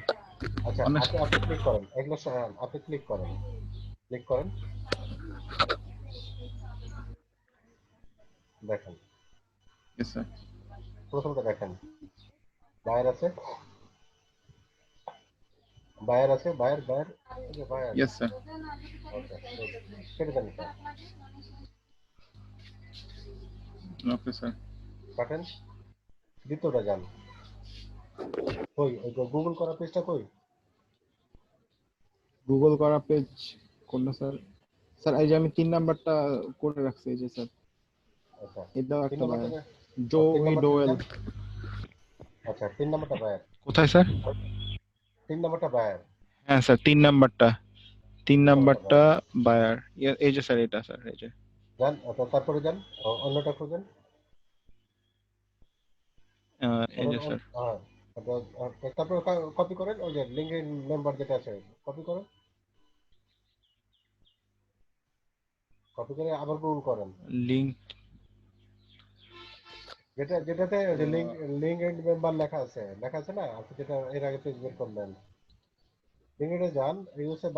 আচ্ছা অনেক আপনি ক্লিক করেন, এগুলো আপনি ক্লিক করেন, ক্লিক করেন, দেখেন ইয়েস স্যার, প্রথমটা দেখেন, বায়ার আছে, বায়ার আছে, বায়ার বায়ার, এই যে বায়ার। ইয়েস স্যার, ওকে, কেটে দেন এটা, ওকে স্যার। কাটেন। দ্বিতীয়টা যান, কই ওই গুগল করা পেজটা কই? গুগল করা পেজ কোনটা স্যার? স্যার এই যে আমি 3 নাম্বারটা করে রাখছি, এই যে স্যার, আচ্ছা এটাও 3 একটা নাম্বারটা, বায়ার, জো 3 উই নাম্বারটা ডোয়েল। যান। আচ্ছা 3 নাম্বারটা বায়ার, কোথায় স্যার? 3 নাম্বারটা বায়ার, হ্যাঁ স্যার, 3 নাম্বারটা 3 নাম্বারটা বায়ার। বায়ার। এই যে স্যার, এটা স্যার, এই যে যান, তারপরে যান, অন্যটা খুঁজেন। এই যে স্যার, হ্যাঁ, তারপর কপি করেন, ওই যে লিঙ্কডইন মেম্বার যেটা আছে কপি করেন, কপি করে আবার গুগল করেন, লিংক যেটাতে যে লিঙ্কডইন মেম্বার লেখা আছে না, আপনি যেটা এর আগে পেজ বের করলেন, লিঙ্কডইনে যান, ইউএসএ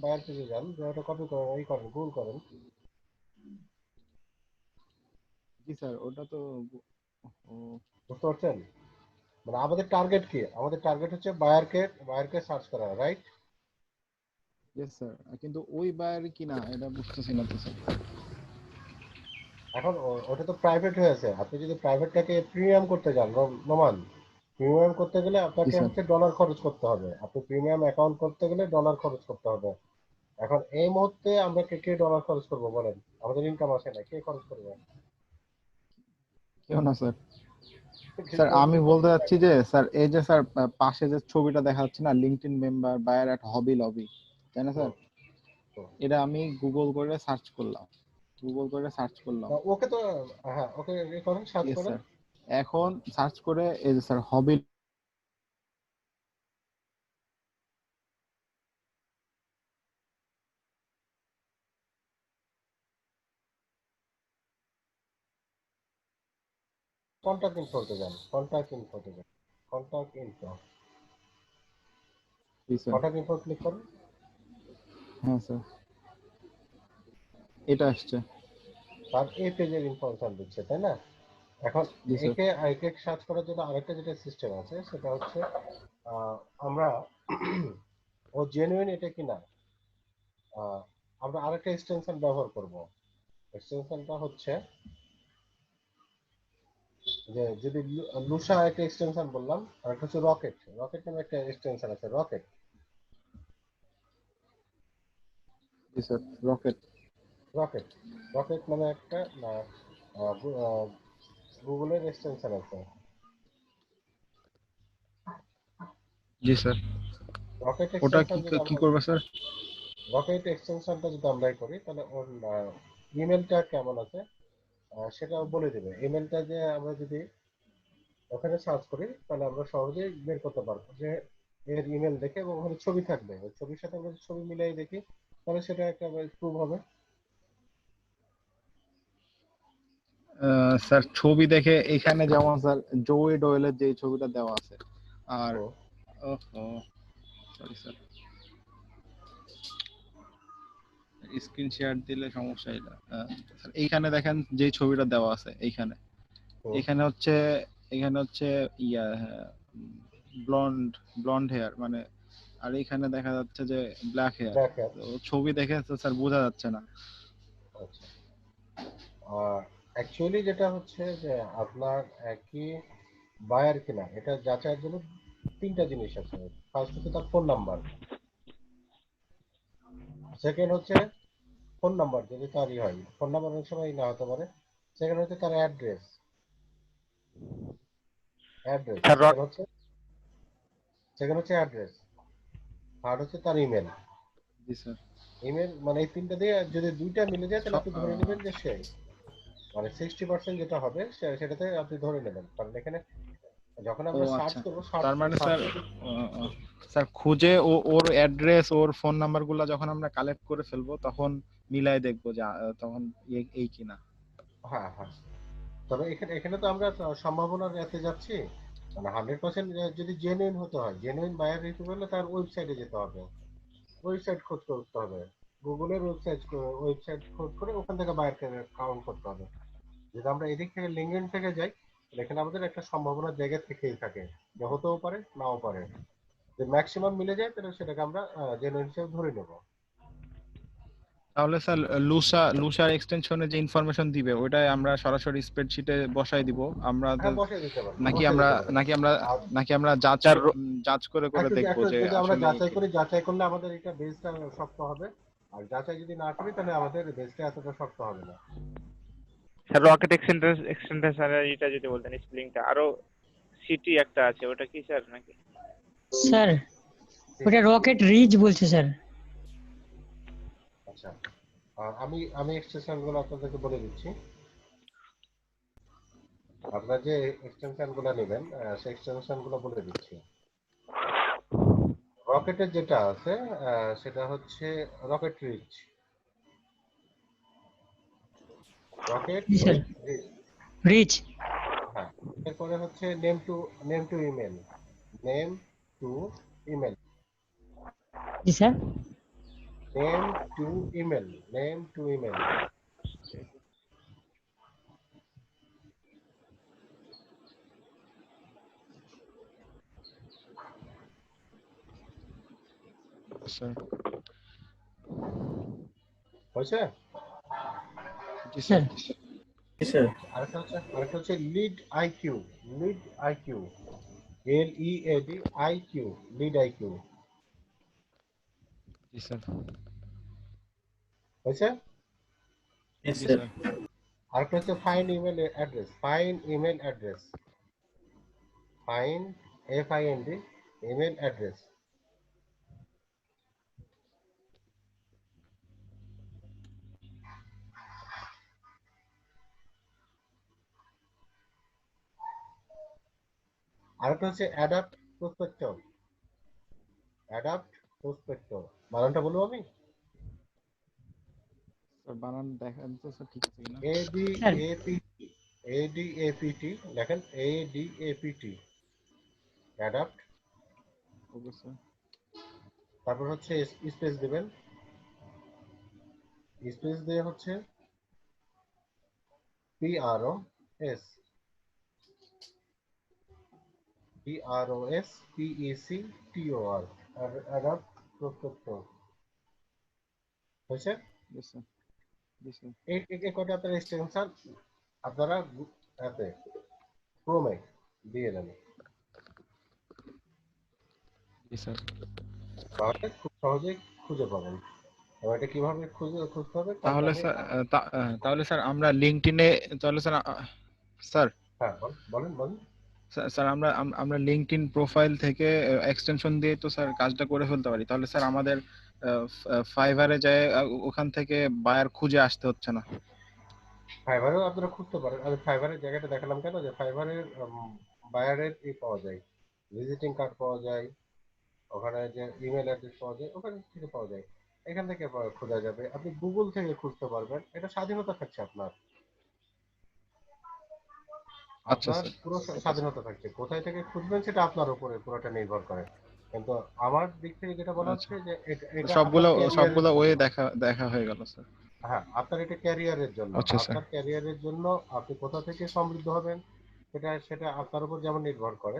বায়ার পেজে যান, ওটা কপি করেন, এই করেন, গুগল করেন। জি স্যার, ওটা তো ও, বুঝতে পারছেন? মানে আমাদের টার্গেট কি? আমাদের টার্গেট হচ্ছে বায়ারকে সার্চ করা, রাইট? ইয়েস স্যার, কিন্তু ওই বায়ার কি না এটা বুঝতেছি না তো স্যার। এখন ওটা তো প্রাইভেট হয়ে আছে, আপনি যদি প্রাইভেটটাকে প্রিমিয়াম করতে যান, নোমান, প্রিমিয়াম করতে গেলে জি আপনাকে স্যার, হচ্ছে ডলার খরচ করতে হবে। আপনি প্রিমিয়াম অ্যাকাউন্ট করতে গেলে ডলার খরচ করতে হবে। এখন এই মুহূর্তে আমরা কে ডলার খরচ করবো বলেন? আমাদের ইনকাম আসে না, কে খরচ করবে? কেউ না স্যার। স্যার আমি কেউ বলতে করতে চাচ্ছি চায় না। যে স্যার, এই যে স্যার পাশে যে ছবিটা দেখা যাচ্ছে না, লিঙ্কডইন মেম্বার বায়ার এট হবি লবি, তাই না স্যার? হুম, হুম। এটা আমি গুগল করে সার্চ করলাম, ওকে তো, হ্যাঁ ওকে করেন, সার্চ ইয়েস করেন। স্যার। এখন সার্চ করে এই যে স্যার হবি, কন্ট্যাক্ট ইনফোতে যান, কন্ট্যাক্ট ইনফোতে যান, কন্ট্যাক্ট ইনফো, জি স্যার, কন্ট্যাক্ট ইনফো ক্লিক করেন। হ্যাঁ স্যার, এটা আসছে। তার এই পেজের ইনফরমেশন দিচ্ছে, তাই না? এখন জি স্যার, একে সার্চ করার জন্য আরেকটা যেটা সিস্টেম আছে, সেটা হচ্ছে আমরা ও জেনুইন এটা কিনা, আমরা আরেকটা এক্সটেনশন ব্যবহার করব। এক্সটেনশনটা হচ্ছে যে, যদি লুসা একটা এক্সটেনশন বললাম, আর একটা হচ্ছে রকেট, রকেট নামে একটা এক্সটেনশন আছে, রকেট, জি স্যার, রকেট, রকেট, রকেট নামে একটা গুগলের এক্সটেনশন আছে। জি স্যার। রকেট ওটা এক্সটেনশন যদি কি আমরা, করবে স্যার? রকেট এক্সটেনশনটা যদি আমরাই করি তাহলে ওর ইমেলটা কেমন আছে সেটাও বলে দেবে। ইমেলটা যে আমরা যদি ওখানে সার্চ করি তাহলে আমরা সহজেই বের করতে পারবো যে এর ইমেল দেখে, এবং ওখানে ছবি থাকবে, ওই ছবির সাথে আমরা যদি ছবি মিলাই দেখি তাহলে সেটা একটা প্রুভ হবে। স্যার ছবি দেখে এখানে যেমন স্যার জোই ডোয়েলের যে ছবিটা দেওয়া আছে, আর সরি স্যার স্ক্রিন শেয়ার দিলে সমস্যা এটা। স্যার এইখানে দেখেন যে ছবিটা দেওয়া আছে এইখানে, এখানে হচ্ছে ইয়া ব্লন্ড হেয়ার মানে, আর এখানে দেখা যাচ্ছে যে ব্ল্যাক হেয়ার। তো ছবি দেখে তো স্যার বোঝা যাচ্ছে না। আচ্ছা, অ্যাকচুয়ালি যেটা হচ্ছে যে আপনার একই বায়ার কিনা এটা যাচাইয়ের জন্য তিনটা জিনিস আছে। ফার্স্ট হচ্ছে তার ফোন নাম্বার, সেকেন্ড হচ্ছে ফোন নাম্বার যদি তারই হয়, ফোন নাম্বার অনেক সময় না হতে পারে। সেকেন্ড হচ্ছে তার অ্যাড্রেস, সেকেন্ড হচ্ছে অ্যাড্রেস, থার্ড হচ্ছে তার ইমেল। জি স্যার। ইমেল মানে এই তিনটা দিয়ে যদি দুইটা মিলে যায় তাহলে আপনি ধরে নেবেন যে সে, মানে 60% যেটা হবে সেটাতে আপনি ধরে নেবেন। কারণ এখানে যখন আমরা সার্চ করব, তার মানে স্যার খুঁজে ওর অ্যাড্রেস ওর ফোন নাম্বারগুলো যখন আমরা কালেক্ট করে ফেলবো তখন মিলাই দেখবো যে তখন এই কিনা। হ্যাঁ হ্যাঁ, তবে এখানে তো আমরা সম্ভাবনার এতে যাচ্ছি, মানে 100% যদি জেনুইন হতে হয়, জেনুইন বায়ার হতে হলে তার ওয়েবসাইটে যেতে হবে, ওয়েবসাইট খোঁজ করতে হবে, গুগলের ওয়েবসাইট খোঁজ করে ওখান থেকে বায়ারকে কাউন্ট করতে হবে। যদি আমরা এদিক থেকে লিঙ্কডইন থেকে যাই তাহলে এখানে আমাদের একটা সম্ভাবনার জায়গা থেকেই থাকে, যে হতেও পারে নাও পারে। যে ম্যাক্সিমাম মিলে যায় তাহলে সেটাকে আমরা জেনুইন হিসেবে ধরে নেব। তাহলে স্যার লুসার এক্সটেনশনে যে ইনফরমেশন দিবে ওটাই আমরা সরাসরি স্প্রেডশিটে বসাই দিব আমরা, নাকি আমরা যাচ করে দেখবো যে যদি আমরা যাচাই করলে আমাদের এটা বেসটা শক্ত হবে, আর যাচাই যদি না করি তাহলে আমাদের বেসটা এতটা শক্ত হবে না। স্যার রকেট এক্সটেনশন এটা যদি বলতেন স্পেলিংটা, আরো সিটি একটা আছে ওটা কি স্যার নাকি? স্যার ওটা রকেট রিচ বলছে স্যার। আচ্ছা, আমি এক্সটেনশনগুলো আপনাদেরকে বলে দিচ্ছি। আপনারা যে এক্সটেনশনগুলো নেবেন সেই এক্সটেনশনগুলো বলে দিচ্ছি। রকেটের যেটা আছে সেটা হচ্ছে রকেট রিচ, রকেট রিচ। হ্যাঁ, এরপরে হচ্ছে name to email, name to email. জি sir. Name to email, name to email. Sir হয়েছে? জি স্যার। আরেকটা হচ্ছে lead IQ, lead IQ, LEAD IQ, lead IQ. জি স্যার। হয়েছে? জি স্যার। আরেকটা হচ্ছে find email address, find email address, find FIND email address. আরেকটা হচ্ছে অ্যাডাপ্ট প্রসপেক্টর, অ্যাডাপ্ট প্রসপেক্টর। বানানটা বলবো আমি? বানান দেখেন তো স্যার ঠিক আছে কিনা। ADAPT দেখেন, ADAPT অ্যাডাপ্ট। Okay sir. তারপর হচ্ছে স্পেস দিবেন, স্পেস দিয়ে হচ্ছে PROS, PECTOR, অ্যাডাপ্ট প্রসপেক্টর। হয়েছে? এই কটা আপনার এক্সটেনশন আপনারা এতে ক্রোমে দিয়ে দেন, তাহলে খুব সহজেই খুঁজে পাবেন। এটা কিভাবে খুঁজতে হবে? তাহলে স্যার আমরা লিঙ্কডইনে, তাহলে স্যার হ্যাঁ বলেন। স্যার আমরা লিঙ্কডইন প্রোফাইল থেকে এক্সটেনশন দিয়ে তো স্যার কাজটা করে ফেলতে পারি। তাহলে স্যার আমাদের ফাইবারে যায় ওখান থেকে বায়ার খুঁজে আসতে হচ্ছে না। ফাইবারেও আপনারা খুঁজতে পারেন। আমি ফাইবারের জায়গাটা দেখালাম কেন, যে ফাইবারের বায়ারের পাওয়া যায়, ভিজিটিং কার্ড পাওয়া যায়, ওখানে যে ইমেল অ্যাড্রেস পাওয়া যায়, ওখান থেকে পাওয়া যায়, এখান থেকে খোঁজা যাবে। আপনি গুগল থেকে খুঁজতে পারবেন, এটা স্বাধীনতা থাকছে আপনার। আচ্ছা আপনার স্যার। পুরো স্বাধীনতা থাকছে, কোথায় থেকে খুঁজবেন সেটা আপনার উপরে পুরোটা নির্ভর করে। কিন্তু আমার দিক থেকে যেটা বলা আচ্ছা, হচ্ছে যে এটা আপনার সবগুলো ক্যারিয়ারের সবগুলো ওয়ে জন্য। দেখা হয়ে গেল স্যার। হ্যাঁ, আপনার এটা ক্যারিয়ারের জন্য। আচ্ছা স্যার। আপনার ক্যারিয়ারের জন্য আপনি কোথা থেকে সমৃদ্ধ হবেন সেটা সেটা আপনার উপর যেমন নির্ভর করে।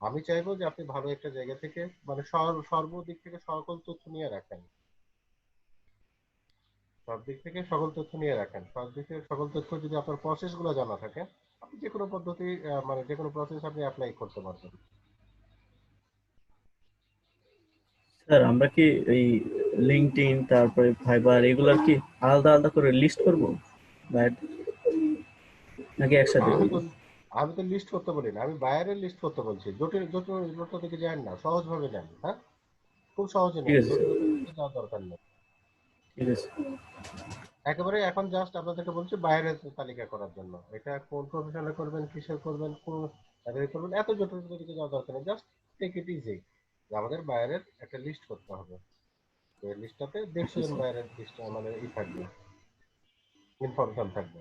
আমি চাইবো যে আপনি ভালো একটা জায়গা থেকে, মানে সর্বদিক থেকে সকল তথ্য নিয়ে রাখেন। সব দিক থেকে সকল তথ্য নিয়ে রাখেন। সব দিক থেকে সকল তথ্য যদি আপনার প্রসেস গুলো জানা থাকে, আপনি যে কোনো পদ্ধতি মানে যে কোনো প্রসেস আপনি অ্যাপ্লাই করতে পারবেন। স্যার আমরা কি এই লিঙ্কডইন তারপরে ফাইবার এগুলার কি আলাদা আলাদা করে লিস্ট করব নাকি একসাথে আমি করব? তো আমি তো লিস্ট করতে বলি না, আমি বায়ারের লিস্ট করতে বলছি। জটিল জটিল দিকে যান না, সহজ ভাবে নেন। হ্যাঁ, খুব সহজে ঠিক নেন, আছে স্যার, জটিলতার দিকে যাওয়ার দরকার নেই। ঠিক আছে। একেবারে এখন জাস্ট আপনাদেরকে বলছি বাইরের তালিকা করার জন্য। এটা কোন প্রফেশনে করবেন, কিসের করবেন, কোন চাকরি করবেন, এত জটিলতার দিকে যাওয়ার দরকার নেই। Just take it easy. আমাদের বাইরের একটা লিস্ট করতে হবে, এই লিস্টটাতে 150 আচ্ছা জন স্যার। বাইরের লিস্ট মানে থাকবে, ইনফরমেশন থাকবে।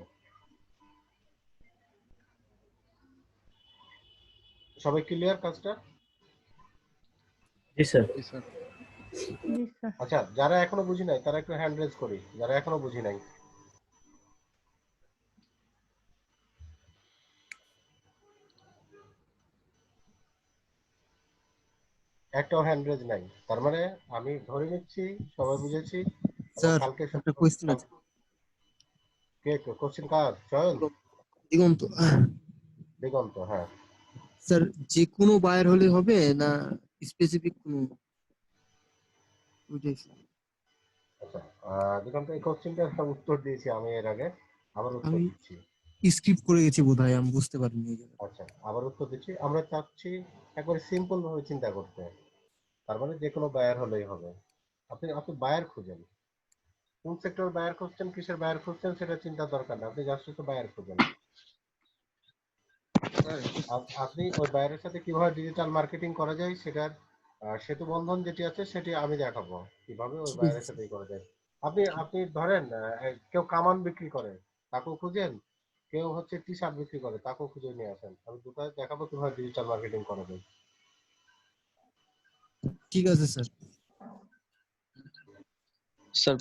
সবাই ক্লিয়ার কাজটা? জি স্যার। জি স্যার। আচ্ছা, যারা এখনো বুঝি নাই তারা একটু হ্যান্ড রেজ করি, যারা এখনো বুঝি নাই। একটাও হ্যান্ড রেজ নাই, তার মানে আমি ধরে নিচ্ছি সবাই বুঝেছি। এবং স্যার কালকে একটা কোয়েশ্চেন আছে। কে কোশ্চেন কার? চয়ন? দিগন্ত, দিগন্ত, হ্যাঁ। স্যার যে কোনো বায়ার হলে হবে না স্পেসিফিক কোনো? ওইটাই স্যার। আচ্ছা, দিগন্ত এই কোশ্চেনটার উত্তর দিয়েছি আমি এর আগে, আবার উত্তর আমি দিচ্ছি। স্ক্রিপ্ট করে গেছি বোধহয়, আমি বুঝতে পারিনি এই জায়গাটা। আচ্ছা, আবার উত্তর দিচ্ছি। আমরা চাচ্ছি একবারে সিম্পল ভাবে চিন্তা করতে। তার মানে যে কোনো বায়ার হলেই হবে। আপনি আপনি বায়ার খুঁজেন, কোন সেক্টর বায়ার খুঁজছেন, কিসের বায়ার খুঁজছেন সেটা চিন্তার দরকার না, আপনি জাস্ট একটু বায়ার খুঁজেন। আপনি ওই বায়ারের সাথে কিভাবে ডিজিটাল মার্কেটিং করা যায় সেটার সেতু বন্ধন যেটি আছে সেটি আমি দেখাবো, কিভাবে ওই ঠিক আছে বায়ারের স্যার। সাথে করা যায়। আপনি আপনি ধরেন কেউ কামান বিক্রি করে, তাকেও খুঁজেন। কেউ হচ্ছে টি শার্ট বিক্রি করে, তাকেও খুঁজে নিয়ে আসেন। আমি দুটো দেখাবো কিভাবে ডিজিটাল মার্কেটিং করা যায়। ঠিক আছে স্যার। স্যার